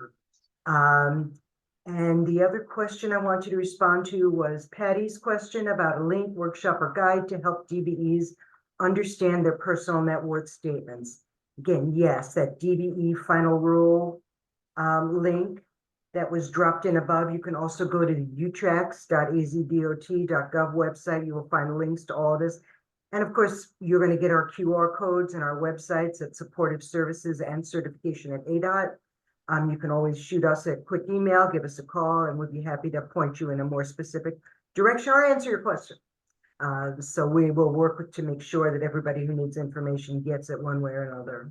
And the other question I want you to respond to was Patty's question about a link, workshop, or guide to help DBEs understand their personal net worth statements. Again, yes, that DBE final rule link that was dropped in above. You can also go to the utrax.azdot.gov website. You will find links to all this. And of course, you're going to get our QR codes and our websites at supportive services and certification at ADOT. You can always shoot us a quick email, give us a call, and we'd be happy to point you in a more specific direction or answer your question. So we will work to make sure that everybody who needs information gets it one way or another.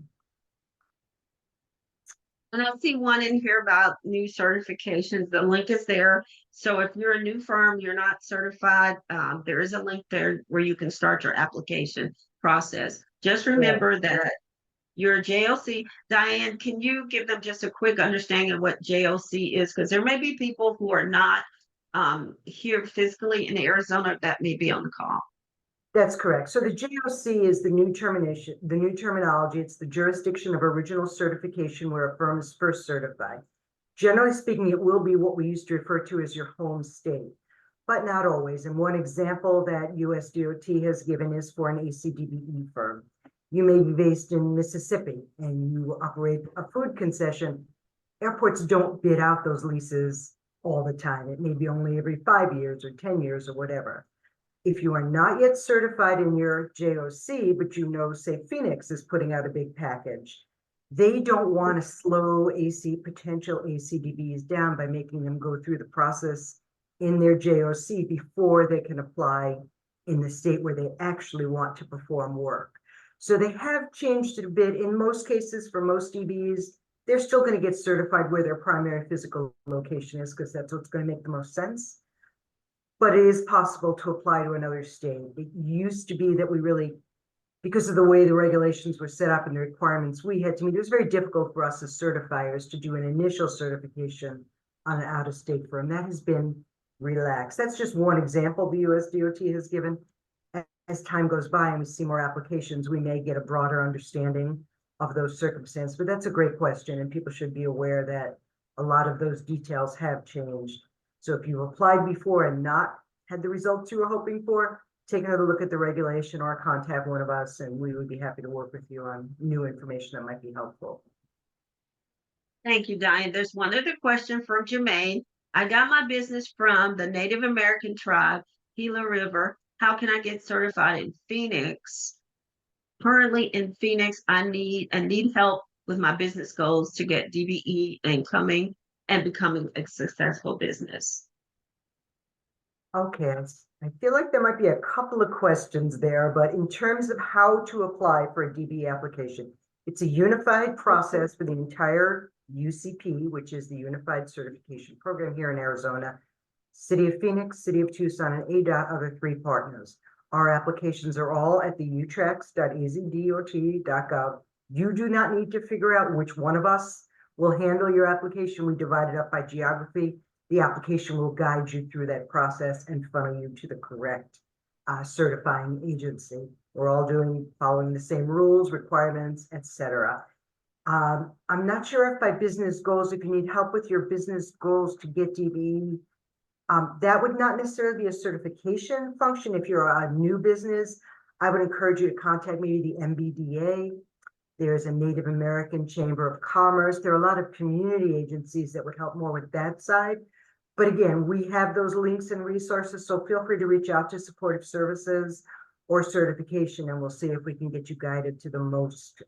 And I see one in here about new certifications. The link is there. So if you're a new firm, you're not certified, there is a link there where you can start your application process. Just remember that you're a JOC. Diane, can you give them just a quick understanding of what JOC is? Because there may be people who are not here physically in Arizona that may be on the call. That's correct. So the JOC is the new terminology. It's the jurisdiction of original certification where a firm is first certified. Generally speaking, it will be what we used to refer to as your home state, but not always. And one example that USDOT has given is for an ACDBE firm. You may be based in Mississippi and you operate a food concession. Airports don't bid out those leases all the time. It may be only every 5 years or 10 years or whatever. If you are not yet certified in your JOC, but you know, say Phoenix is putting out a big package, they don't want to slow potential ACDBEs down by making them go through the process in their JOC before they can apply in the state where they actually want to perform work. So they have changed it a bit. In most cases, for most DBEs, they're still going to get certified where their primary physical location is, because that's what's going to make the most sense. but it is possible to apply to another state. It used to be that we really, because of the way the regulations were set up and the requirements we had to meet, it was very difficult for us as certifiers to do an initial certification on an out-of-state firm. That has been relaxed. That's just one example the USDOT has given. As time goes by and we see more applications, we may get a broader understanding of those circumstances. But that's a great question, and people should be aware that a lot of those details have changed. So if you've applied before and not had the results you were hoping for, take another look at the regulation or contact one of us, and we would be happy to work with you on new information that might be helpful. Thank you, Diane. There's one other question from Jermaine. I got my business from the Native American tribe, Gila River. How can I get certified in Phoenix? Currently in Phoenix, I need help with my business goals to get DBE and becoming a successful business. Okay, I feel like there might be a couple of questions there, but in terms of how to apply for a DBE application, it's a unified process for the entire UCP, which is the Unified Certification Program here in Arizona, City of Phoenix, City of Tucson, and ADOT are the 3 partners. Our applications are all at the utracks.azdot.gov. You do not need to figure out which one of us will handle your application. We divide it up by geography. The application will guide you through that process and funnel you to the correct certifying agency. We're all following the same rules, requirements, etc. I'm not sure if by business goals, if you need help with your business goals to get DBE, that would not necessarily be a certification function. If you're a new business, I would encourage you to contact maybe the MBDA. There's a Native American Chamber of Commerce. There are a lot of community agencies that would help more with that side. But again, we have those links and resources, so feel free to reach out to supportive services or certification, and we'll see if we can get you guided to the most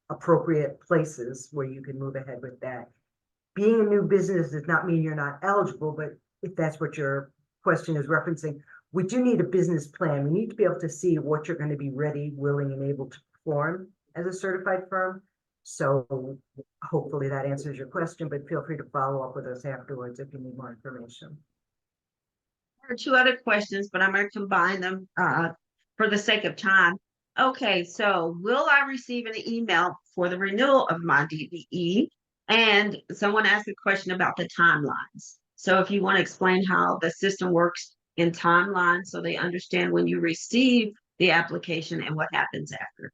appropriate places where you can move ahead with that. Being a new business does not mean you're not eligible, but if that's what your question is referencing, we do need a business plan. We need to be able to see what you're going to be ready, willing, and able to perform as a certified firm. So hopefully that answers your question, but feel free to follow up with us afterwards if you need more information. There are 2 other questions, but I'm going to combine them for the sake of time. Okay, so will I receive an email for the renewal of my DBE? And someone asked a question about the timelines. So if you want to explain how the system works in timelines so they understand when you receive the application and what happens after.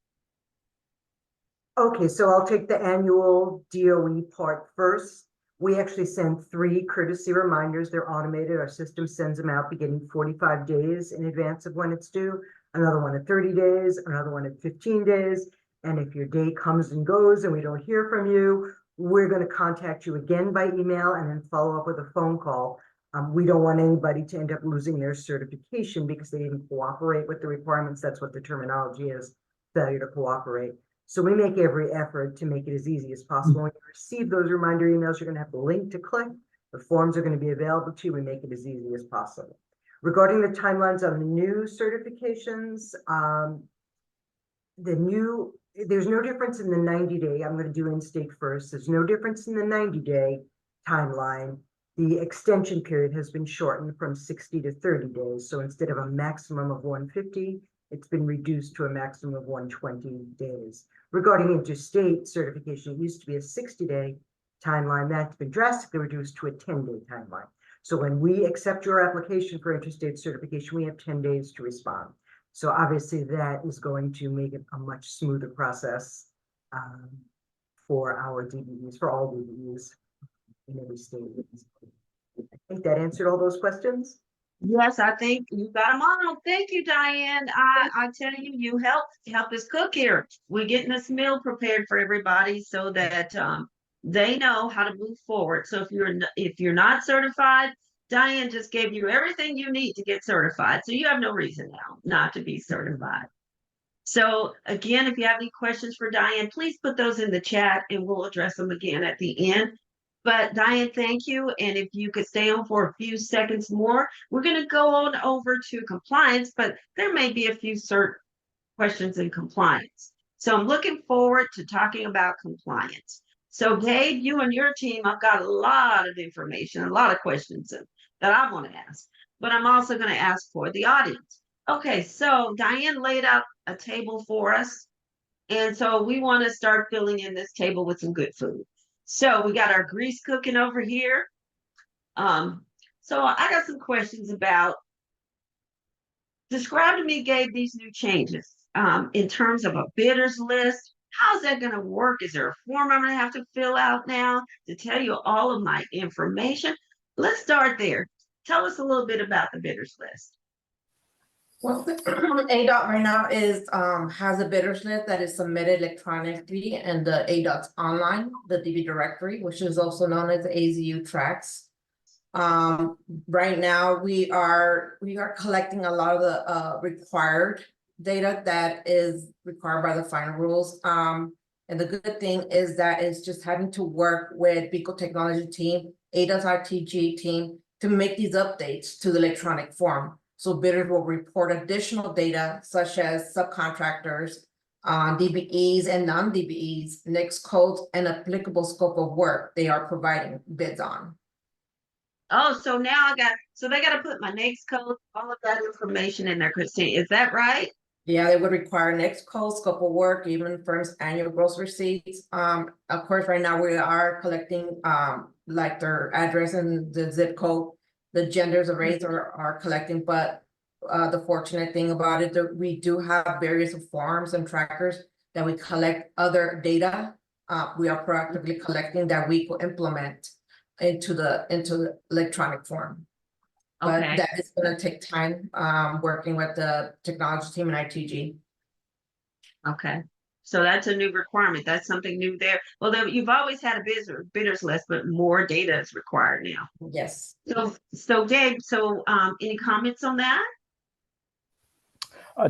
Okay, so I'll take the annual DOE part first. We actually send 3 courtesy reminders. They're automated. Our system sends them out beginning 45 days in advance of when it's due, another one at 30 days, another one at 15 days. And if your day comes and goes and we don't hear from you, we're going to contact you again by email and then follow up with a phone call. We don't want anybody to end up losing their certification because they didn't cooperate with the requirements. That's what the terminology is, failure to cooperate. So we make every effort to make it as easy as possible. When you receive those reminder emails, you're going to have the link to click. The forms are going to be available to you. We make it as easy as possible. Regarding the timelines on the new certifications, there's no difference in the 90-day. I'm going to do in-state first. There's no difference in the 90-day timeline. The extension period has been shortened from 60 to 30 days. So instead of a maximum of 150, it's been reduced to a maximum of 120 days. Regarding interstate certification, it used to be a 60-day timeline. That's been drastically reduced to a 10-day timeline. So when we accept your application for interstate certification, we have 10 days to respond. So obviously that is going to make it a much smoother process for our DBEs, for all DBEs in every state. I think that answered all those questions. Yes, I think you got them all. Thank you, Diane. I tell you, you help us cook here. We're getting this meal prepared for everybody so that they know how to move forward. So if you're not certified, Diane just gave you everything you need to get certified. So you have no reason now not to be certified. So again, if you have any questions for Diane, please put those in the chat and we'll address them again at the end. But Diane, thank you. And if you could stay on for a few seconds more, we're going to go on over to compliance, but there may be a few certain questions in compliance. So I'm looking forward to talking about compliance. So Gabe, you and your team, I've got a lot of information, a lot of questions that I want to ask. but I'm also going to ask for the audience. Okay, so Diane laid out a table for us. And so we want to start filling in this table with some good food. So we got our grease cooking over here. So I got some questions about, describe to me, Gabe, these new changes in terms of a bidders list. How's that going to work? Is there a form I'm going to have to fill out now to tell you all of my information? Let's start there. Tell us a little bit about the bidders list. Well, ADOT right now has a bidders list that is submitted electronically and the ADOT's online, the DB directory, which is also known as the AZU tracks. Right now we are collecting a lot of the required data that is required by the final rules. And the good thing is that it's just having to work with BECO technology team, ADOT's RTG team to make these updates to the electronic form. So bidders will report additional data such as subcontractors, DBEs and non-DBEs, NICS codes, and applicable scope of work they are providing bids on. Oh, so now so they got to put my NICS code, all of that information in there, Christine. Is that right? Yeah, they would require NICS code, scope of work, even firm's annual gross receipts. Of course, right now we are collecting like their address and the zip code. The genders of race are collecting, but the fortunate thing about it that we do have various forms and trackers that we collect other data. We are proactively collecting that we could implement into the electronic form. But Okay. that is going to take time working with the technology team and ITG. Okay. So that's a new requirement. That's something new there. Well, then you've always had a bidders list, but more data is required now. Yes. So Gabe, any comments on that?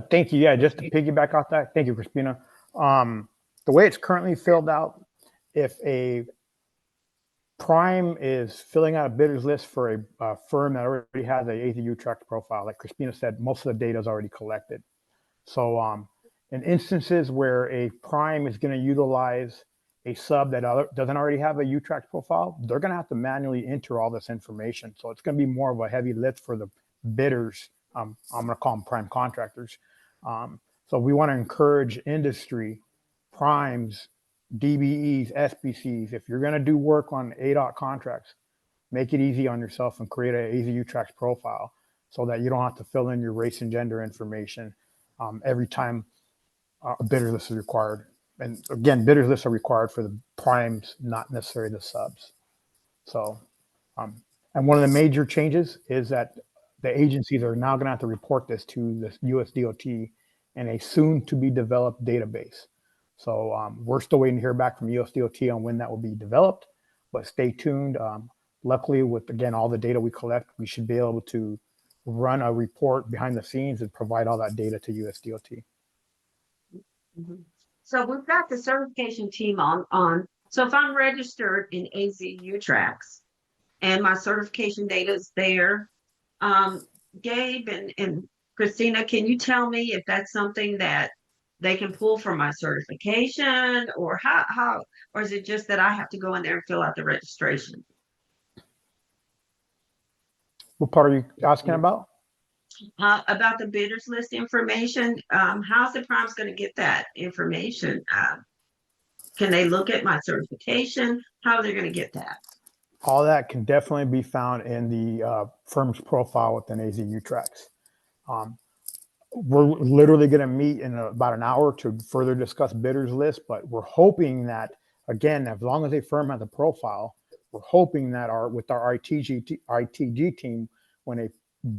Thank you. Yeah, just to piggyback off that, thank you, Crispina. The way it's currently filled out, if a prime is filling out a bidders list for a firm that already has a AZU track profile, like Crispina said, most of the data is already collected. So in instances where a prime is going to utilize a sub that doesn't already have a UTRAX profile, they're going to have to manually enter all this information. So it's going to be more of a heavy lift for the bidders. I'm going to call them prime contractors. So we want to encourage industry, primes, DBEs, SBCs. If you're going to do work on ADOT contracts, make it easy on yourself and create an AZU Tracks profile so that you don't have to fill in your race and gender information every time a bidder list is required. And again, bidder lists are required for the primes, not necessarily the subs. So, and one of the major changes is that the agencies are now going to have to report this to the USDOT in a soon to be developed database. So we're still waiting to hear back from USDOT on when that will be developed, but stay tuned. Luckily, with, again, all the data we collect, we should be able to run a report behind the scenes and provide all that data to USDOT. Mm-hmm. So we've got the certification team on. So if I'm registered in AZU Tracks and my certification data is there, Gabe and Christina, can you tell me if that's something that they can pull from my certification, or how, or is it just that I have to go in there and fill out the registration? What part are you asking about? About the bidders list information. How's the primes going to get that information? Can they look at my certification? How are they going to get that? All that can definitely be found in the firm's profile within AZU Tracks. We're literally going to meet in about an hour to further discuss bidders list, but we're hoping that, again, as long as a firm has a profile, we're hoping that with our ITG team, when a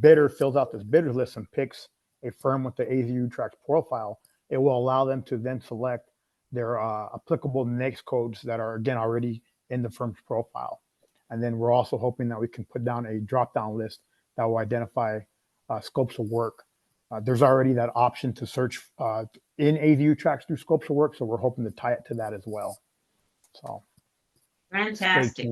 bidder fills out this bidders list and picks a firm with the AZU Tracks profile, it will allow them to then select their applicable NAICS codes that are, again, already in the firm's profile. And then we're also hoping that we can put down a drop-down list that will identify scopes of work. There's already that option to search in AZU Tracks through scopes of work, so we're hoping to tie it to that as well. So fantastic.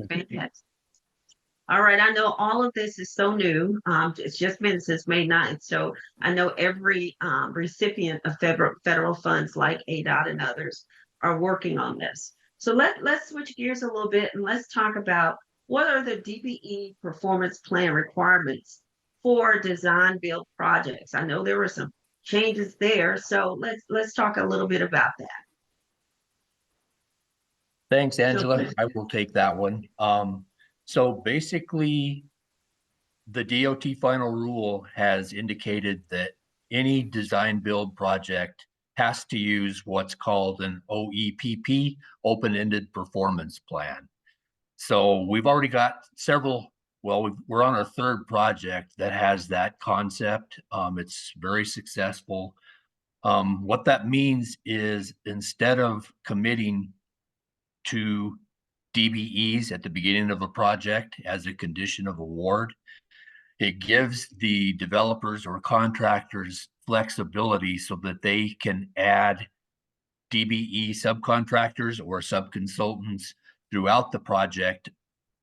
All right, I know all of this is so new. It's just been since May 9th, so I know every recipient of federal funds like ADOT and others are working on this. So let's switch gears a little bit and let's talk about what are the DBE performance plan requirements for design build projects. I know there were some changes there, so let's talk a little bit about that. Thanks, Angela. Chris- I will take that one. So basically, the DOT final rule has indicated that any design build project has to use what's called an OEPP, open-ended performance plan. So we've already got several, well, we're on our third project that has that concept. It's very successful. What that means is instead of committing to DBEs at the beginning of a project as a condition of award, it gives the developers or contractors flexibility so that they can add DBE subcontractors or subconsultants throughout the project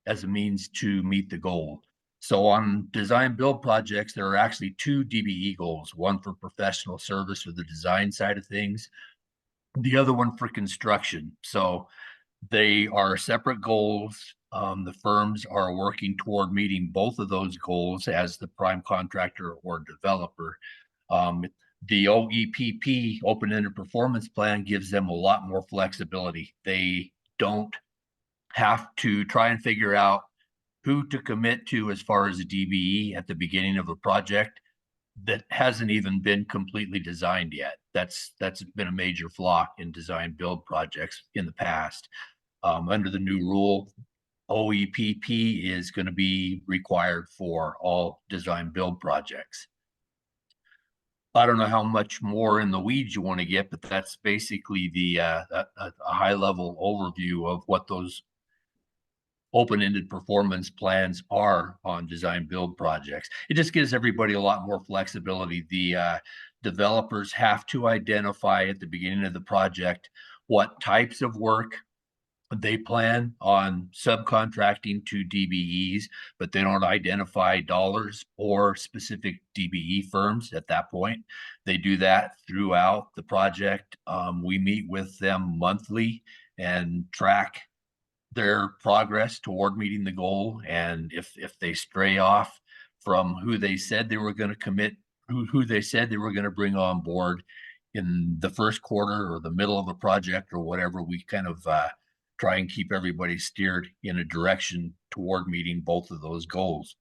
as a means to meet the goal. So on design build projects, there are actually two DBE goals, one for professional service or the design side of things, the other one for construction. So they are separate goals. The firms are working toward meeting both of those goals as the prime contractor or developer. The OEPP, open-ended performance plan, gives them a lot more flexibility. They don't have to try and figure out who to commit to as far as a DBE at the beginning of a project that hasn't even been completely designed yet. That's been a major flaw in design build projects in the past. Under the new rule, OEPP is going to be required for all design build projects. I don't know how much more in the weeds you want to get, but that's basically the a high level overview of what those open-ended performance plans are on design build projects. It just gives everybody a lot more flexibility. The developers have to identify at the beginning of the project what types of work they plan on subcontracting to DBEs, but they don't identify dollars or specific DBE firms at that point. They do that throughout the project. We meet with them monthly and track their progress toward meeting the goal. And if they stray off from who they said they were going to commit, who they said they were going to bring on board in the first quarter or the middle of a project or whatever, we kind of try and keep everybody steered in a direction toward meeting both of those goals.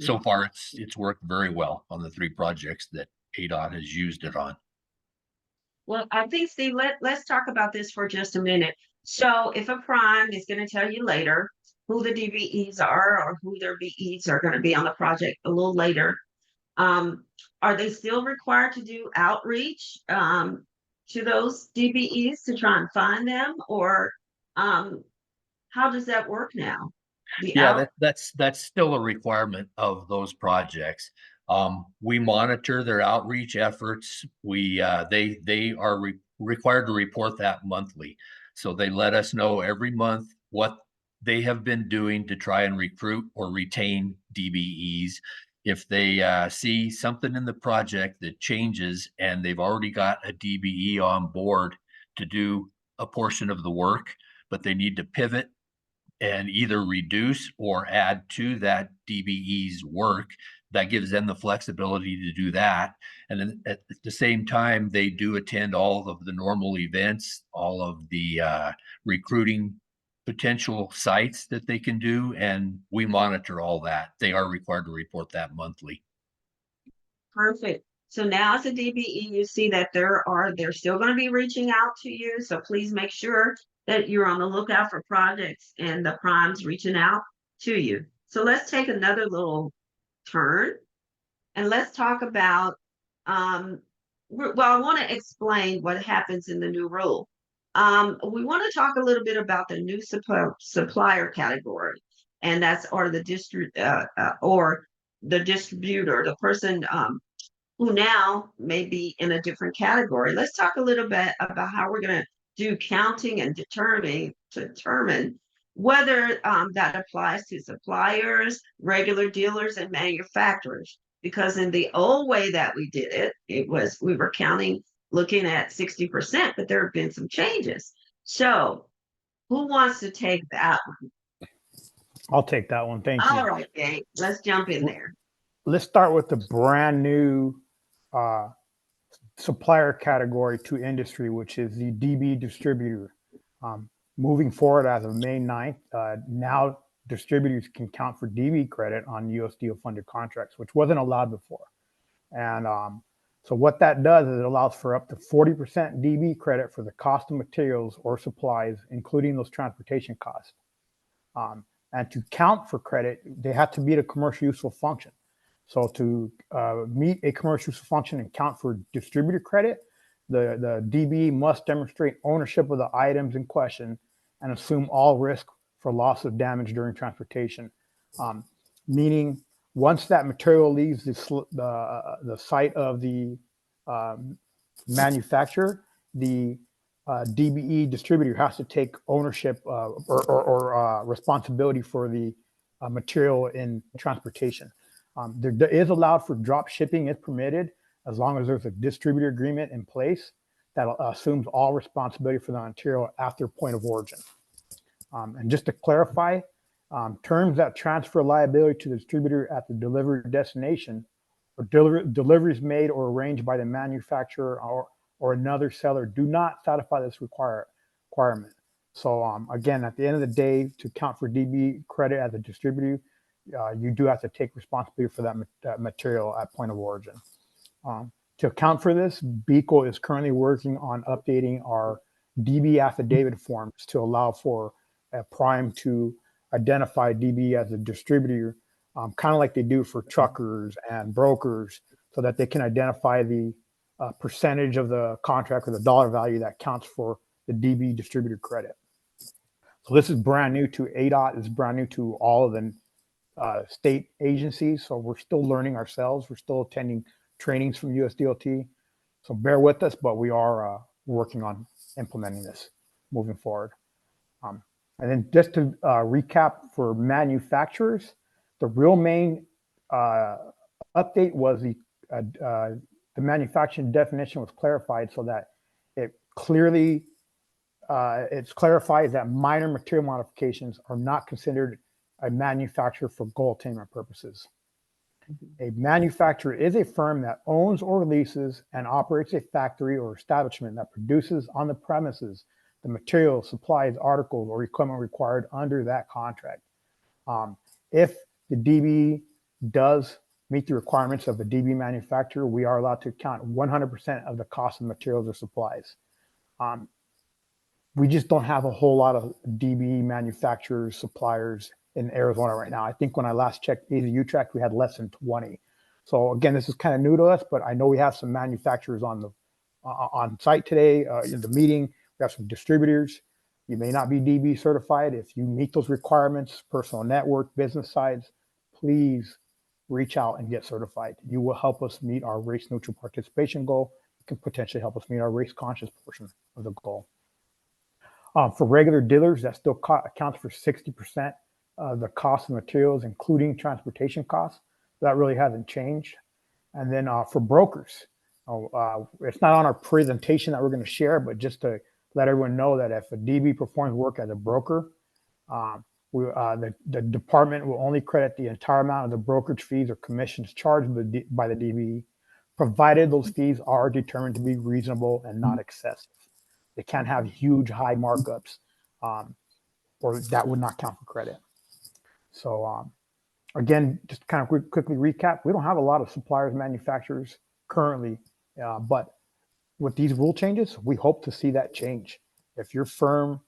So far, it's worked very well on the three projects that ADOT has used it on. Well, I think, Steve, let's talk about this for just a minute. So if a prime is going to tell you later who the DBEs are or who their BEs are going to be on the project a little later, are they still required to do outreach to those DBEs to try and find them, or how does that work now? That's still a requirement of those projects. We monitor their outreach efforts. They are required to report that monthly. So they let us know every month what they have been doing to try and recruit or retain DBEs. If they see something in the project that changes and they've already got a DBE on board to do a portion of the work, but they need to pivot and either reduce or add to that DBE's work, that gives them the flexibility to do that. And then at the same time, they do attend all of the normal events, all of the recruiting potential sites that they can do, and we monitor all that. They are required to report that monthly. Perfect. So now as a DBE, you see that they're still going to be reaching out to you. So please make sure that you're on the lookout for projects and the primes reaching out to you. So let's take another little turn and let's talk about, I want to explain what happens in the new rule. We want to talk a little bit about the new supplier category, and that's the distributor, the person who now may be in a different category. Let's talk a little bit about how we're going to do counting and determine whether that applies to suppliers, regular dealers, and manufacturers. Because in the old way that we did it, we were counting, looking at 60%, but there have been some changes. So who wants to take that one? I'll take that one. Thank you. All right, Gabe, let's jump in there. let's start with the brand new supplier category to industry, which is the DB distributor. Moving forward as of May 9th, now distributors can count for DB credit on USDOT funded contracts, which wasn't allowed before. And so what that does is it allows for up to 40% DB credit for the cost of materials or supplies, including those transportation costs. And to count for credit, they have to meet a commercial useful function. So to meet a commercial useful function and count for distributor credit, the DBE must demonstrate ownership of the items in question and assume all risk for loss of damage during transportation. Meaning, once that material leaves the site of the manufacturer, the DBE distributor has to take ownership or responsibility for the material in transportation. There is allowed for drop shipping is permitted as long as there's a distributor agreement in place that assumes all responsibility for the material after point of origin. And just to clarify, terms that transfer liability to the distributor at the delivery destination or deliveries made or arranged by the manufacturer or another seller do not satisfy this requirement. So again, at the end of the day, to count for DB credit as a distributor, you do have to take responsibility for that material at point of origin. To account for this, BECO is currently working on updating our DB affidavit forms to allow for a prime to identify DB as a distributor, kind of like they do for truckers and brokers, so that they can identify the percentage of the contract or the dollar value that counts for the DB distributor credit. So this is brand new to ADOT. It's brand new to all of the state agencies. So we're still learning ourselves. We're still attending trainings from USDOT. So bear with us, but we are working on implementing this moving forward. And then just to recap for manufacturers, the real main update was the manufacturing definition was clarified so that it clearly it's clarified that minor material modifications are not considered a manufacturer for goal attainment purposes. A manufacturer is a firm that owns or leases and operates a factory or establishment that produces on the premises the materials, supplies, articles, or equipment required under that contract. If the DB does meet the requirements of a DB manufacturer, we are allowed to count 100% of the cost of materials or supplies. We just don't have a whole lot of DB manufacturers, suppliers in Arizona right now. I think when I last checked AZU-Track, we had less than 20. So again, this is kind of new to us, but I know we have some manufacturers on site today in the meeting. We have some distributors. You may not be DB certified. If you meet those requirements, personal network, business sides, please reach out and get certified. You will help us meet our race neutral participation goal. You can potentially help us meet our race conscious portion of the goal. For regular dealers, that still accounts for 60% of the cost of materials, including transportation costs. That really hasn't changed. And then for brokers, it's not on our presentation that we're going to share, but just to let everyone know that if a DB performs work as a broker, the department will only credit the entire amount of the brokerage fees or commissions charged by the DB, provided those fees are determined to be reasonable and not excessive. They can't have huge high markups, or that would not count for credit. So again, just kind of quickly recap, we don't have a lot of suppliers, manufacturers currently, but with these rule changes, we hope to see that change. If your firm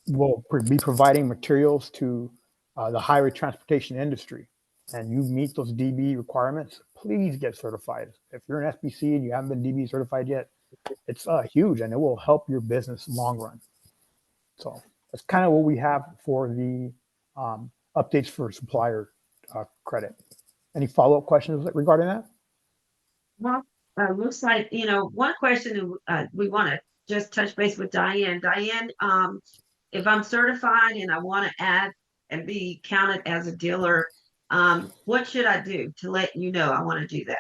will be providing materials to the highway transportation industry and you meet those DB requirements, please get certified. If you're an SBC and you haven't been DB certified yet, it's huge and it will help your business long run. So that's kind of what we have for the updates for supplier credit. Any follow-up questions regarding that? Well, looks like, one question we want to just touch base with Diane. Diane, if I'm certified and I want to add and be counted as a dealer, what should I do to let you know I want to do that?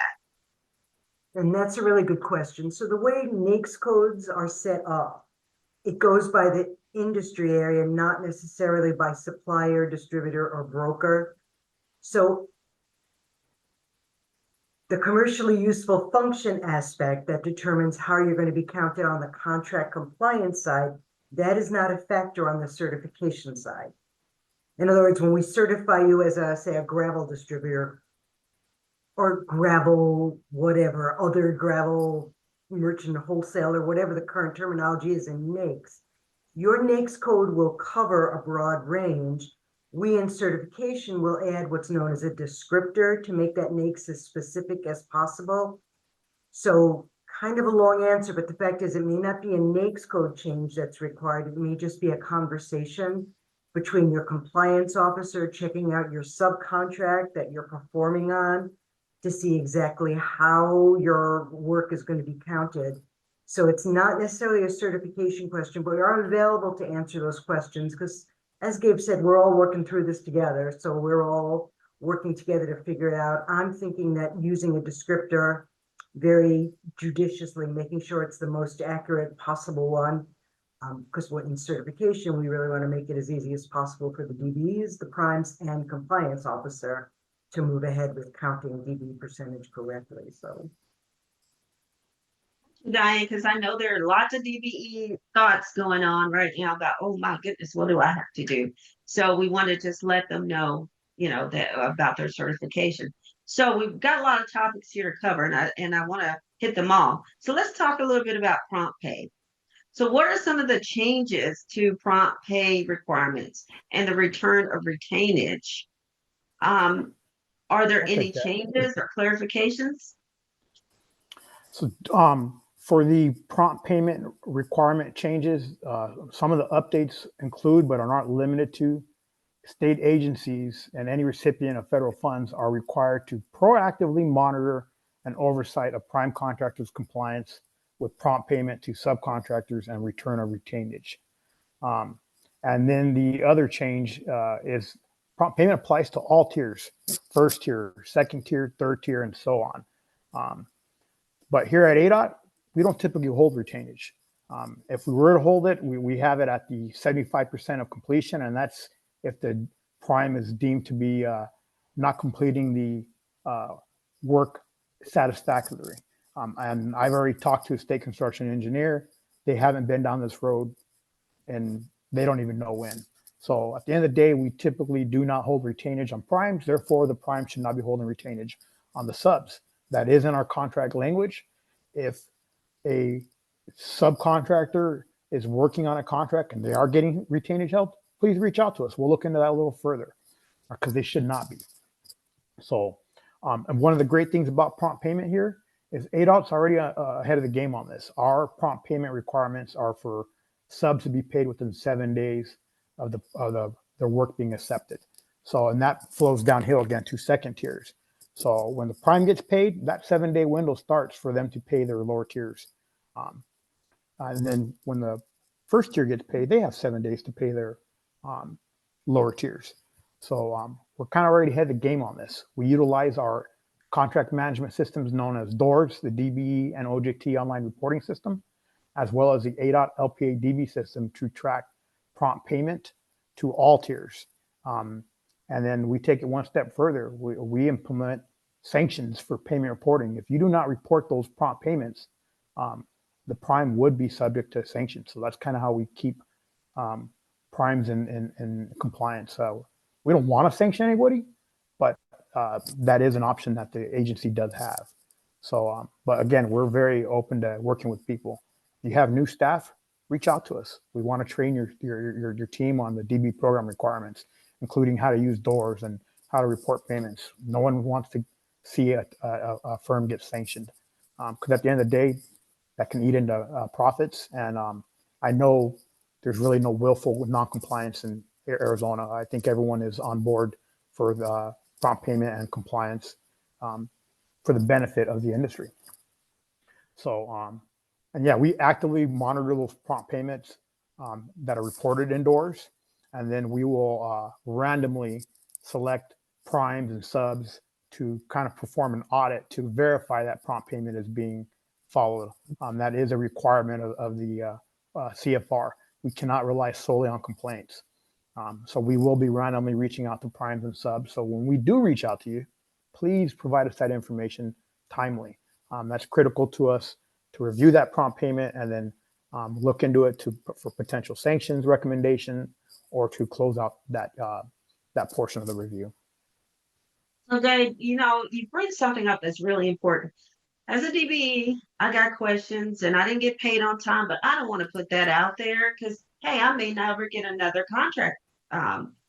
And that's a really good question. So the way NAICS codes are set up, it goes by the industry area, not necessarily by supplier, distributor, or broker. So the commercially useful function aspect that determines how you're going to be counted on the contract compliance side, that is not a factor on the certification side. In other words, when we certify you as a, say, a gravel distributor or gravel, whatever, other gravel merchant wholesaler, whatever the current terminology is in NAICS, your NAICS code will cover a broad range. We in certification will add what's known as a descriptor to make that NAICS as specific as possible. So kind of a long answer, but the fact is it may not be a NAICS code change that's required. It may just be a conversation between your compliance officer checking out your subcontract that you're performing on to see exactly how your work is going to be counted. So it's not necessarily a certification question, but we are available to answer those questions because, as Gabe said, we're all working through this together. So we're all working together to figure it out. I'm thinking that using a descriptor very judiciously, making sure it's the most accurate possible one, because in certification, we really want to make it as easy as possible for the DBEs, the primes, and compliance officer to move ahead with counting DB percentage correctly. So, Diane, because I know there are lots of DBE thoughts going on right now about, oh my goodness, what do I have to do? So we want to just let them know, that about their certification. So we've got a lot of topics here to cover, and I want to hit them all. So let's talk a little bit about prompt pay. So what are some of the changes to prompt pay requirements and the return of retainage? Are there any changes or clarifications? So for the prompt payment requirement changes, some of the updates include, but are not limited to, state agencies and any recipient of federal funds are required to proactively monitor and oversight of prime contractors' compliance with prompt payment to subcontractors and return of retainage. And then the other change is prompt payment applies to all tiers, first tier, second tier, third tier, and so on. But here at ADOT, we don't typically hold retainage. If we were to hold it, we have it at the 75% of completion, and that's if the prime is deemed to be not completing the work satisfactorily. And I've already talked to a state construction engineer. They haven't been down this road, and they don't even know when. So at the end of the day, we typically do not hold retainage on primes. Therefore, the prime should not be holding retainage on the subs. That is in our contract language. If a subcontractor is working on a contract and they are getting retainage help, please reach out to us. We'll look into that a little further because they should not be. So, and one of the great things about prompt payment here is ADOT's already ahead of the game on this. Our prompt payment requirements are for subs to be paid within 7 days of their work being accepted. So, and that flows downhill again to second tiers. So when the prime gets paid, that 7-day window starts for them to pay their lower tiers. And then when the first tier gets paid, they have 7 days to pay their lower tiers. So we're kind of already ahead of the game on this. We utilize our contract management systems known as DORS, the DBE and OJT online reporting system, as well as the ADOT LPA DB system to track prompt payment to all tiers. And then we take it one step further. We implement sanctions for payment reporting. If you do not report those prompt payments, the prime would be subject to sanctions. So that's kind of how we keep primes in compliance. So we don't want to sanction anybody, but that is an option that the agency does have. So, but again, we're very open to working with people. If you have new staff, reach out to us. We want to train your team on the DB program requirements, including how to use DORS and how to report payments. No one wants to see a firm get sanctioned because at the end of the day, that can eat into profits. And I know there's really no willful non-compliance in Arizona. I think everyone is on board for the prompt payment and compliance for the benefit of the industry. So, and yeah, we actively monitor those prompt payments that are reported indoors. And then we will randomly select primes and subs to kind of perform an audit to verify that prompt payment is being followed. That is a requirement of the CFR. We cannot rely solely on complaints. So we will be randomly reaching out to primes and subs. So when we do reach out to you, please provide us that information timely. That's critical to us to review that prompt payment and then look into it for potential sanctions recommendation or to close out that portion of the review. So Dave, you bring something up that's really important. As a DBE, I got questions and I didn't get paid on time, but I don't want to put that out there because, hey, I may never get another contract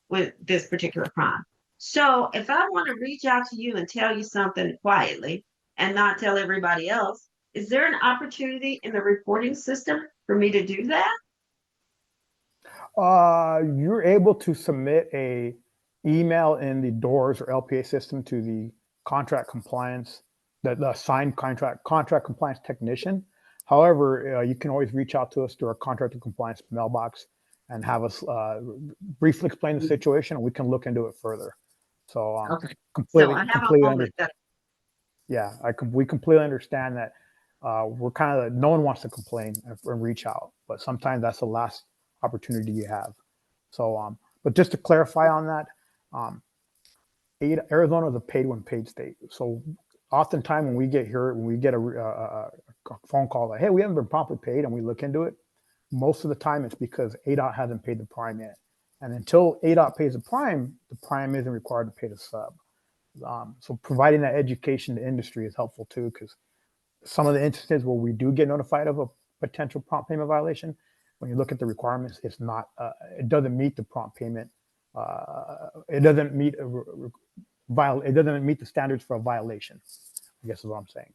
with this particular crime. So if I want to reach out to you and tell you something quietly and not tell everybody else, is there an opportunity in the reporting system for me to do that? You're able to submit a email in the DOORS or LPA system to the contract compliance, the signed contract compliance technician. However, you can always reach out to us through our contractor compliance mailbox and have us briefly explain the situation, and we can look into it further. So Okay. completely, So I have completely a moment that yeah, we completely understand that we're kind of, no one wants to complain and reach out, but sometimes that's the last opportunity you have. So, but just to clarify on that, Arizona is a paid when paid state. So oftentimes when we get a phone call like, hey, we haven't been promptly paid, and we look into it, most of the time it's because ADOT hasn't paid the prime yet. And until ADOT pays the prime isn't required to pay the sub. So providing that education to industry is helpful too, because some of the instances where we do get notified of a potential prompt payment violation, when you look at the requirements, it's not, it doesn't meet the prompt payment. It doesn't meet the standards for a violation, I guess is what I'm saying.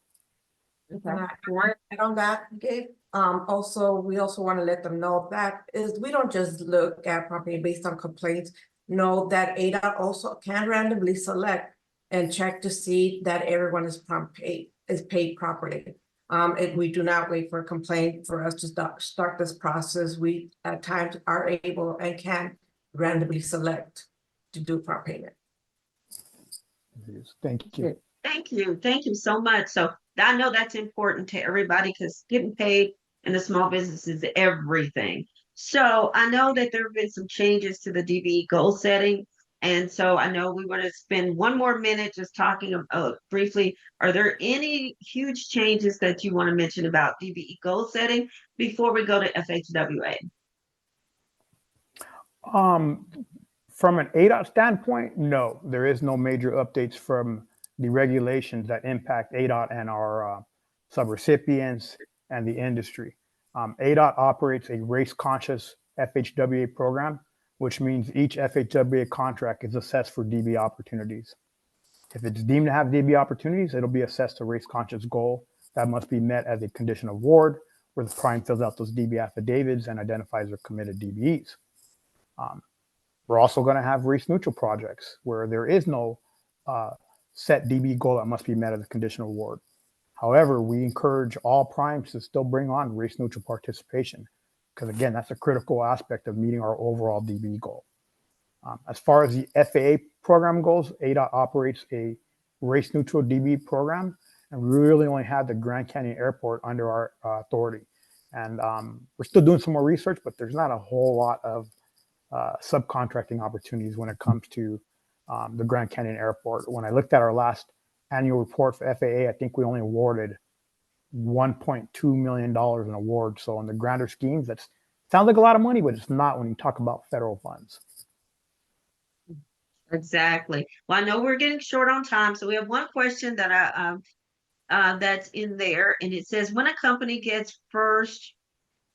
And on that, Gabe, we also want to let them know that we don't just look at property based on complaints. Know that ADOT also can randomly select and check to see that everyone is paid properly. We do not wait for a complaint for us to start this process. We at times are able and can randomly select to do prompt payment. Thank you. Thank you so much. So I know that's important to everybody because getting paid in the small business is everything. So I know that there have been some changes to the DBE goal setting. And so I know we want to spend one more minute just talking about briefly, are there any huge changes that you want to mention about DBE goal setting before we go to FHWA? From an ADOT standpoint, no, there is no major updates from the regulations that impact ADOT and our subrecipients and the industry. ADOT operates a race-conscious FHWA program, which means each FHWA contract is assessed for DB opportunities. If it's deemed to have DB opportunities, it'll be assessed a race-conscious goal that must be met as a condition of award, where the prime fills out those DB affidavits and identifies their committed DBEs. We're also going to have race-neutral projects where there is no set DB goal that must be met as a conditional award. However, we encourage all primes to still bring on race-neutral participation because, again, that's a critical aspect of meeting our overall DB goal. As far as the FAA program goes, ADOT operates a race-neutral DB program, and we really only have the Grand Canyon Airport under our authority. And we're still doing some more research, but there's not a whole lot of subcontracting opportunities when it comes to the Grand Canyon Airport. When I looked at our last annual report for FAA, I think we only awarded $1.2 million in awards. So in the grander schemes, that sounds like a lot of money, but it's not when you talk about federal funds. Exactly. Well, I know we're getting short on time, so we have one question that that's in there, and it says, when a company gets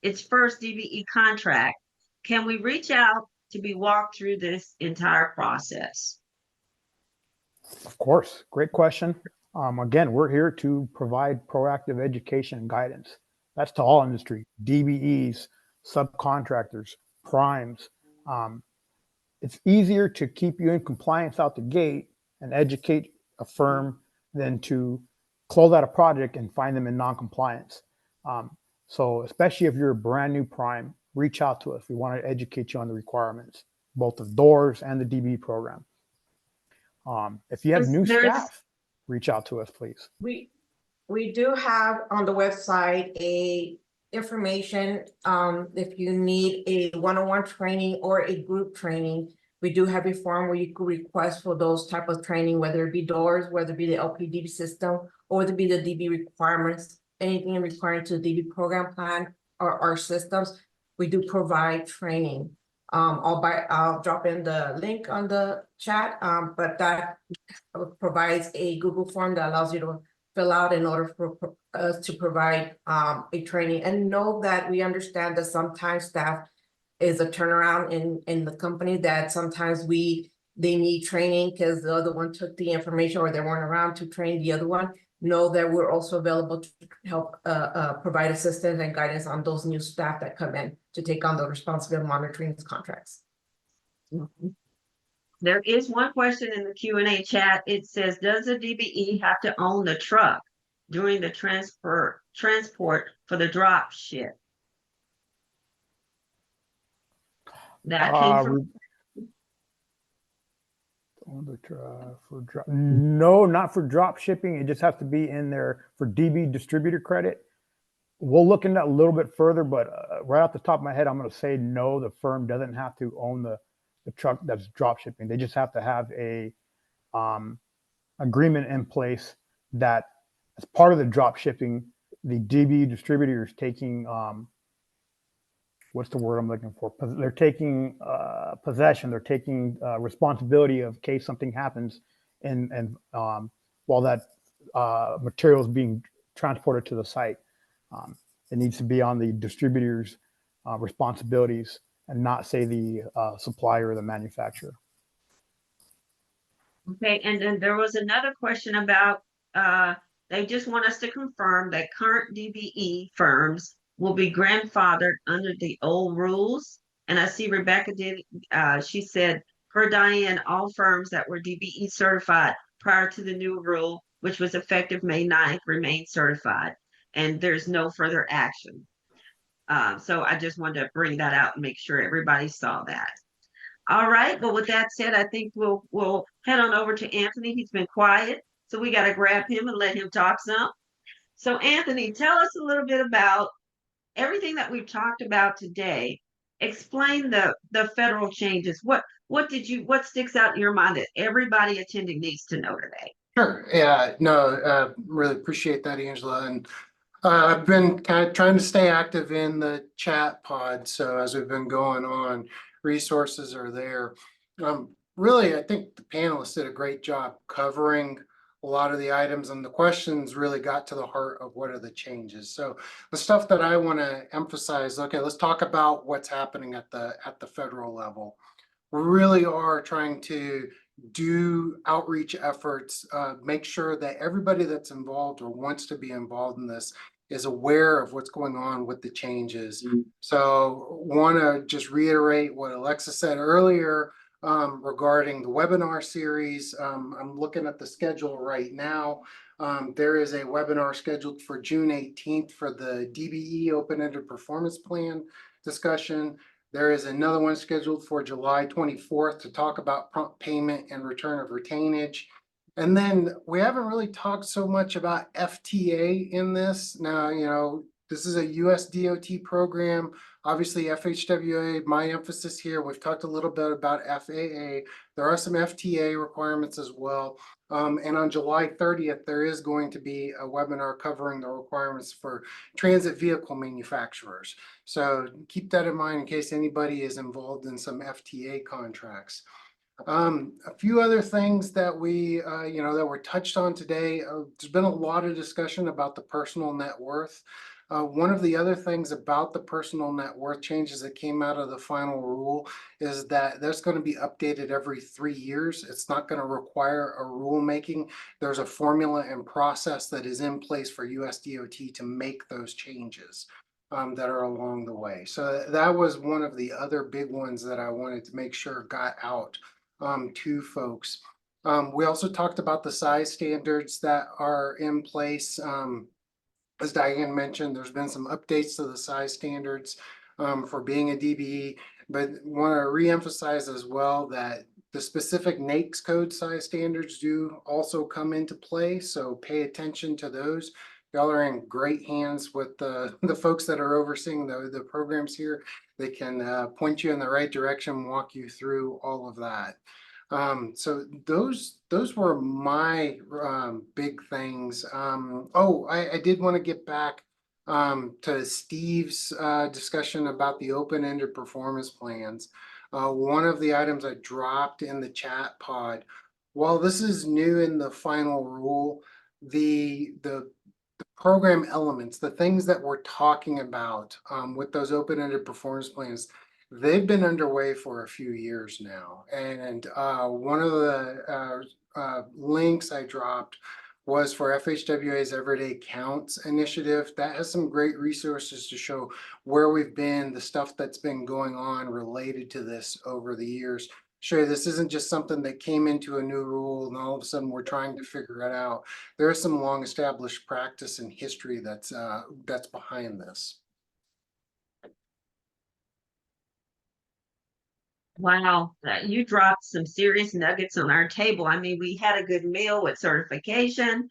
its first DBE contract, can we reach out to be walked through this entire process? Of course, great question. Again, we're here to provide proactive education and guidance. That's to all industry, DBEs, subcontractors, primes. It's easier to keep you in compliance out the gate and educate a firm than to close out a project and find them in non-compliance. So especially if you're a brand new prime, reach out to us. We want to educate you on the requirements, both of DOORS and the DB program. If you have new staff, reach out to us, please. We do have on the website information if you need a one-on-one training or a group training. We do have a form where you could request for those type of training, whether it be doors, whether it be the LPDB system, or whether it be the DB requirements, anything requiring to the DB program plan or our systems. We do provide training. I'll drop in the link on the chat, but that provides a Google form that allows you to fill out in order for us to provide a training. And know that we understand that sometimes staff is a turnaround in the company, that sometimes they need training because the other one took the information or they weren't around to train the other one. Know that we're also available to help provide assistance and guidance on those new staff that come in to take on the responsibility of monitoring these contracts. There is one question in the Q&A chat. It says, does the DBE have to own the truck during the transport for the drop ship? That came from No, not for drop shipping. It just has to be in there for DB distributor credit. We'll look into that a little bit further, but right off the top of my head, I'm going to say no, the firm doesn't have to own the truck that's drop shipping. They just have to have a agreement in place that as part of the drop shipping, the DB distributor is taking, what's the word I'm looking for? They're taking possession, they're taking responsibility of case something happens and while that material is being transported to the site. It needs to be on the distributor's responsibilities and not say the supplier or the manufacturer. Okay, and then there was another question about, they just want us to confirm that current DBE firms will be grandfathered under the old rules. And I see Rebecca did, she said, per Diane, all firms that were DBE certified prior to the new rule, which was effective May 9th, remain certified, and there's no further action. So I just wanted to bring that out and make sure everybody saw that. All right, well, with that said, I think we'll head on over to Anthony. He's been quiet, so we got to grab him and let him talk some. So Anthony, tell us a little bit about everything that we've talked about today. Explain the federal changes. What sticks out in your mind that everybody attending needs to know today? Sure. Yeah, no, really appreciate that, Angela. And I've been kind of trying to stay active in the chat pod. So as we've been going on, resources are there. Really, I think the panelists did a great job covering a lot of the items, and the questions really got to the heart of what are the changes. So the stuff that I want to emphasize, okay, let's talk about what's happening at the federal level. We really are trying to do outreach efforts, make sure that everybody that's involved or wants to be involved in this is aware of what's going on with the changes. So want to just reiterate what Alexa said earlier regarding the webinar series. I'm looking at the schedule right now. There is a webinar scheduled for June 18th for the DBE open-ended performance plan discussion. There is another one scheduled for July 24th to talk about prompt payment and return of retainage. And then we haven't really talked so much about FTA in this. Now, you know, this is a USDOT program. Obviously, FHWA, my emphasis here, we've talked a little bit about FAA. There are some FTA requirements as well. And on July 30th, there is going to be a webinar covering the requirements for transit vehicle manufacturers. So keep that in mind in case anybody is involved in some FTA contracts. A few other things that we, that were touched on today. There's been a lot of discussion about the personal net worth. One of the other things about the personal net worth changes that came out of the final rule is that that's going to be updated every 3 years. It's not going to require a rulemaking. There's a formula and process that is in place for USDOT to make those changes that are along the way. So that was one of the other big ones that I wanted to make sure got out to folks. We also talked about the size standards that are in place. As Diane mentioned, there's been some updates to the size standards for being a DBE, but want to reemphasize as well that the specific NAICS code size standards do also come into play. So pay attention to those y'all are in great hands with the folks that are overseeing the programs here. They can point you in the right direction, walk you through all of that. So those were my big things. I did want to get back to Steve's discussion about the open-ended performance plans. One of the items I dropped in the chat pod, while this is new in the final rule, the program elements, the things that we're talking about with those open-ended performance plans, they've been underway for a few years now. And one of the links I dropped was for FHWA's Everyday Counts initiative. That has some great resources to show where we've been, the stuff that's been going on related to this over the years. Show you this isn't just something that came into a new rule and all of a sudden we're trying to figure it out. There is some long established practice and history that's behind this. Wow, you dropped some serious nuggets on our table. I mean, we had a good meal with certification.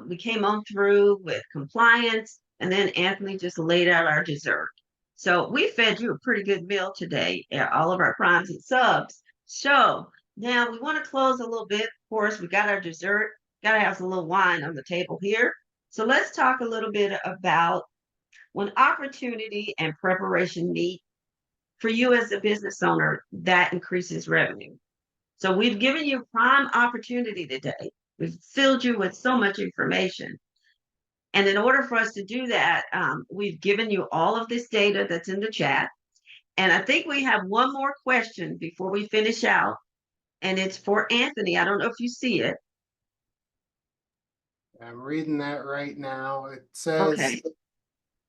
We came on through with compliance, and then Anthony just laid out our dessert. So we fed you a pretty good meal today, all of our primes and subs. So now we want to close a little bit. Of course, we got our dessert, got to have some little wine on the table here. So let's talk a little bit about when opportunity and preparation meet. For you as a business owner, that increases revenue. So we've given you prime opportunity today. We've filled you with so much information. And in order for us to do that, we've given you all of this data that's in the chat. And I think we have one more question before we finish out. And it's for Anthony. I don't know if you see it. I'm reading that right now. It says, okay.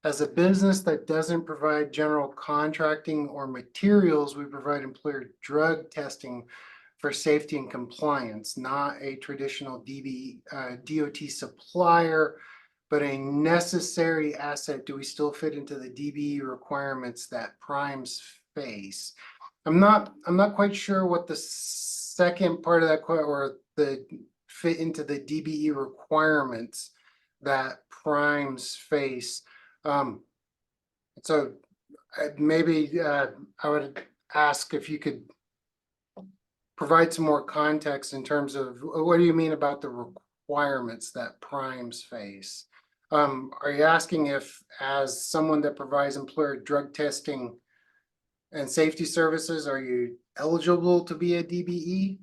As a business that doesn't provide general contracting or materials, we provide employer drug testing for safety and compliance, not a traditional DOT supplier, but a necessary asset. Do we still fit into the DBE requirements that primes face? I'm not quite sure what the second part of that question, or the fit into the DBE requirements that primes face. So maybe I would ask if you could provide some more context in terms of what do you mean about the requirements that primes face? Are you asking if, as someone that provides employer drug testing and safety services, are you eligible to be a DBE?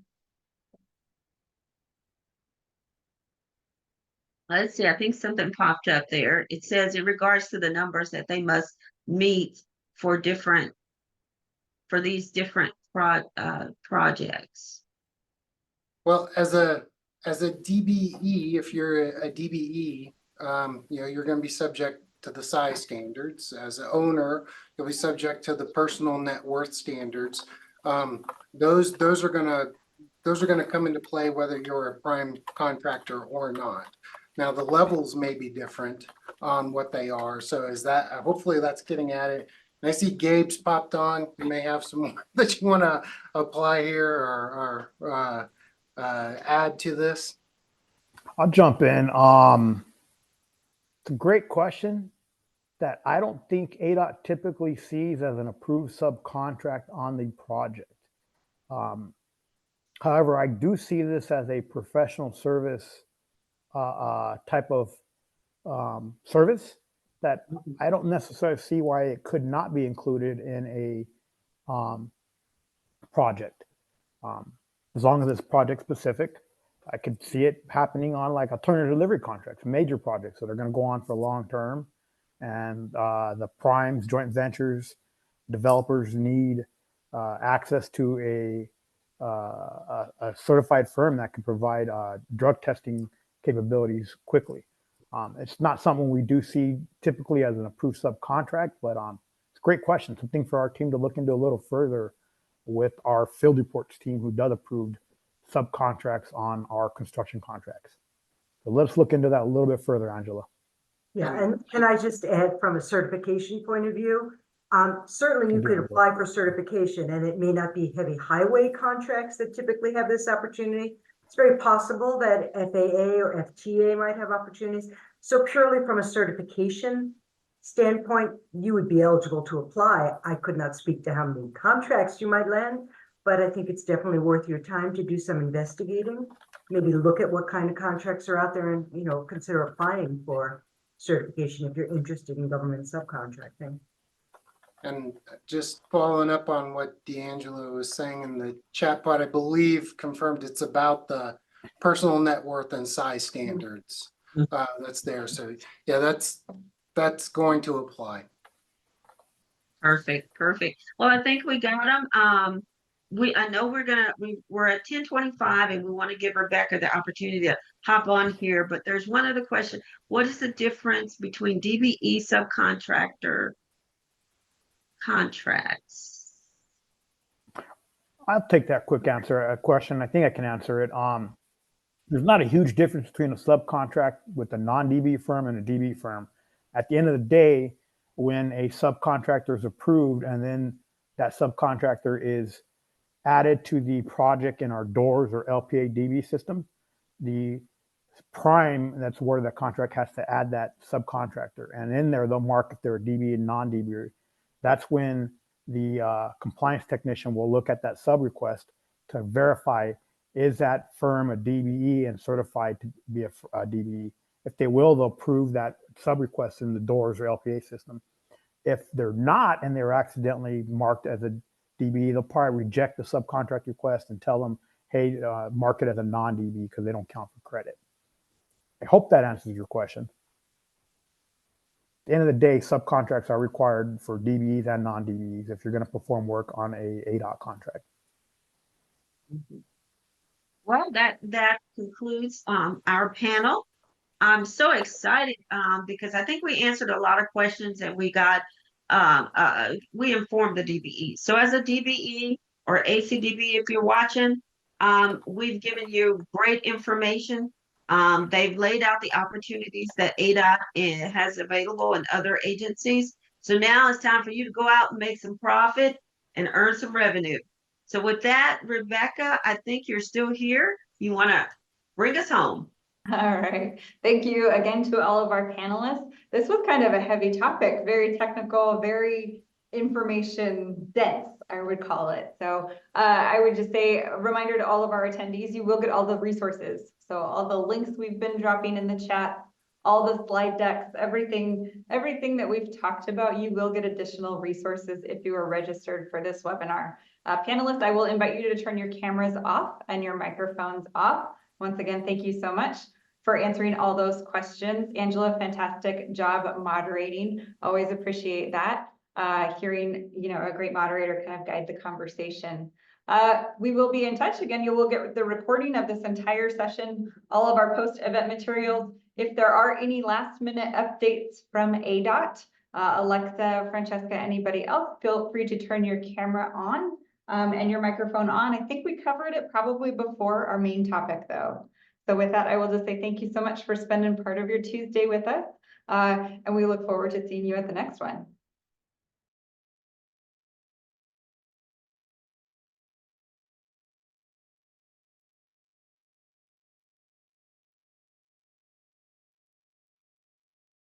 Let's see, I think something popped up there. It says in regards to the numbers that they must meet for these different projects. Well, as a DBE, if you're a DBE, you're going to be subject to the size standards. As an owner, you'll be subject to the personal net worth standards. Those are going to come into play whether you're a prime contractor or not. Now, the levels may be different on what they are. So is that, hopefully that's getting at it. And I see Gabe's popped on. You may have some more that you want to apply here or add to this. I'll jump in. It's a great question that I don't think ADOT typically sees as an approved subcontract on the project. However, I do see this as a professional service type of service that I don't necessarily see why it could not be included in a project. As long as it's project specific, I could see it happening on like alternative delivery contracts, major projects that are going to go on for long term. And the primes, joint ventures, developers need access to a certified firm that can provide drug testing capabilities quickly. It's not something we do see typically as an approved subcontract, but it's a great question, something for our team to look into a little further with our field reports team who does approved subcontracts on our construction contracts. So let's look into that a little bit further, Angela. Yeah, and can I just add from a certification point of view? Certainly you could apply for certification and it may not be heavy highway contracts that typically have this opportunity. It's very possible that FAA or FTA might have opportunities. So purely from a certification standpoint, you would be eligible to apply. I could not speak to how many contracts you might land, but I think it's definitely worth your time to do some investigating. Maybe look at what kind of contracts are out there and, you know, consider applying for certification if you're interested in government subcontracting. And just following up on what D'Angelo was saying in the chat pod, I believe confirmed it's about the personal net worth and size standards that's there. So yeah, that's going to apply. Perfect, perfect. Well, I think we got them. I know we're at 10:25 and we want to give Rebecca the opportunity to hop on here, but there's one other question. What is the difference between DBE subcontractor contracts? I'll take that quick question. I think I can answer it. There's not a huge difference between a subcontract with a non-DBE firm and a DBE firm. At the end of the day, when a subcontractor is approved and then that subcontractor is added to the project in our doors or LPA DBE system, the prime, that's where the contract has to add that subcontractor. And in there, they'll mark if they're a DBE and non-DBE. That's when the compliance technician will look at that sub request to verify, is that firm a DBE and certified to be a DBE? If they will, they'll approve that sub request in the doors or LPA system. If they're not and they're accidentally marked as a DBE, they'll probably reject the subcontract request and tell them, hey, mark it as a non-DBE because they don't count for credit. I hope that answers your question. At the end of the day, subcontracts are required for DBEs and non-DBEs if you're going to perform work on a ADOT contract. Well, that concludes our panel. I'm so excited because I think we answered a lot of questions and we got we informed the DBE. So as a DBE or ACDBE, if you're watching, we've given you great information. They've laid out the opportunities that ADOT has available in other agencies. So now it's time for you to go out and make some profit and earn some revenue. So with that, Rebecca, I think you're still here. You want to bring us home. All right. Thank you again to all of our panelists. This was kind of a heavy topic, very technical, very information dense, I would call it. So I would just say a reminder to all of our attendees, you will get all the resources. So all the links we've been dropping in the chat, all the slide decks, everything that we've talked about, you will get additional resources if you are registered for this webinar. Panelists, I will invite you to turn your cameras off and your microphones off. Once again, thank you so much for answering all those questions. Angela, fantastic job moderating. Always appreciate that. Hearing, you know, a great moderator kind of guide the conversation. We will be in touch again. You will get the recording of this entire session, all of our post-event materials. If there are any last-minute updates from ADOT, Alexa, Francesca, anybody else, feel free to turn your camera on and your microphone on. I think we covered it probably before our main topic, though. So with that, I will just say thank you so much for spending part of your Tuesday with us, and we look forward to seeing you at the next one.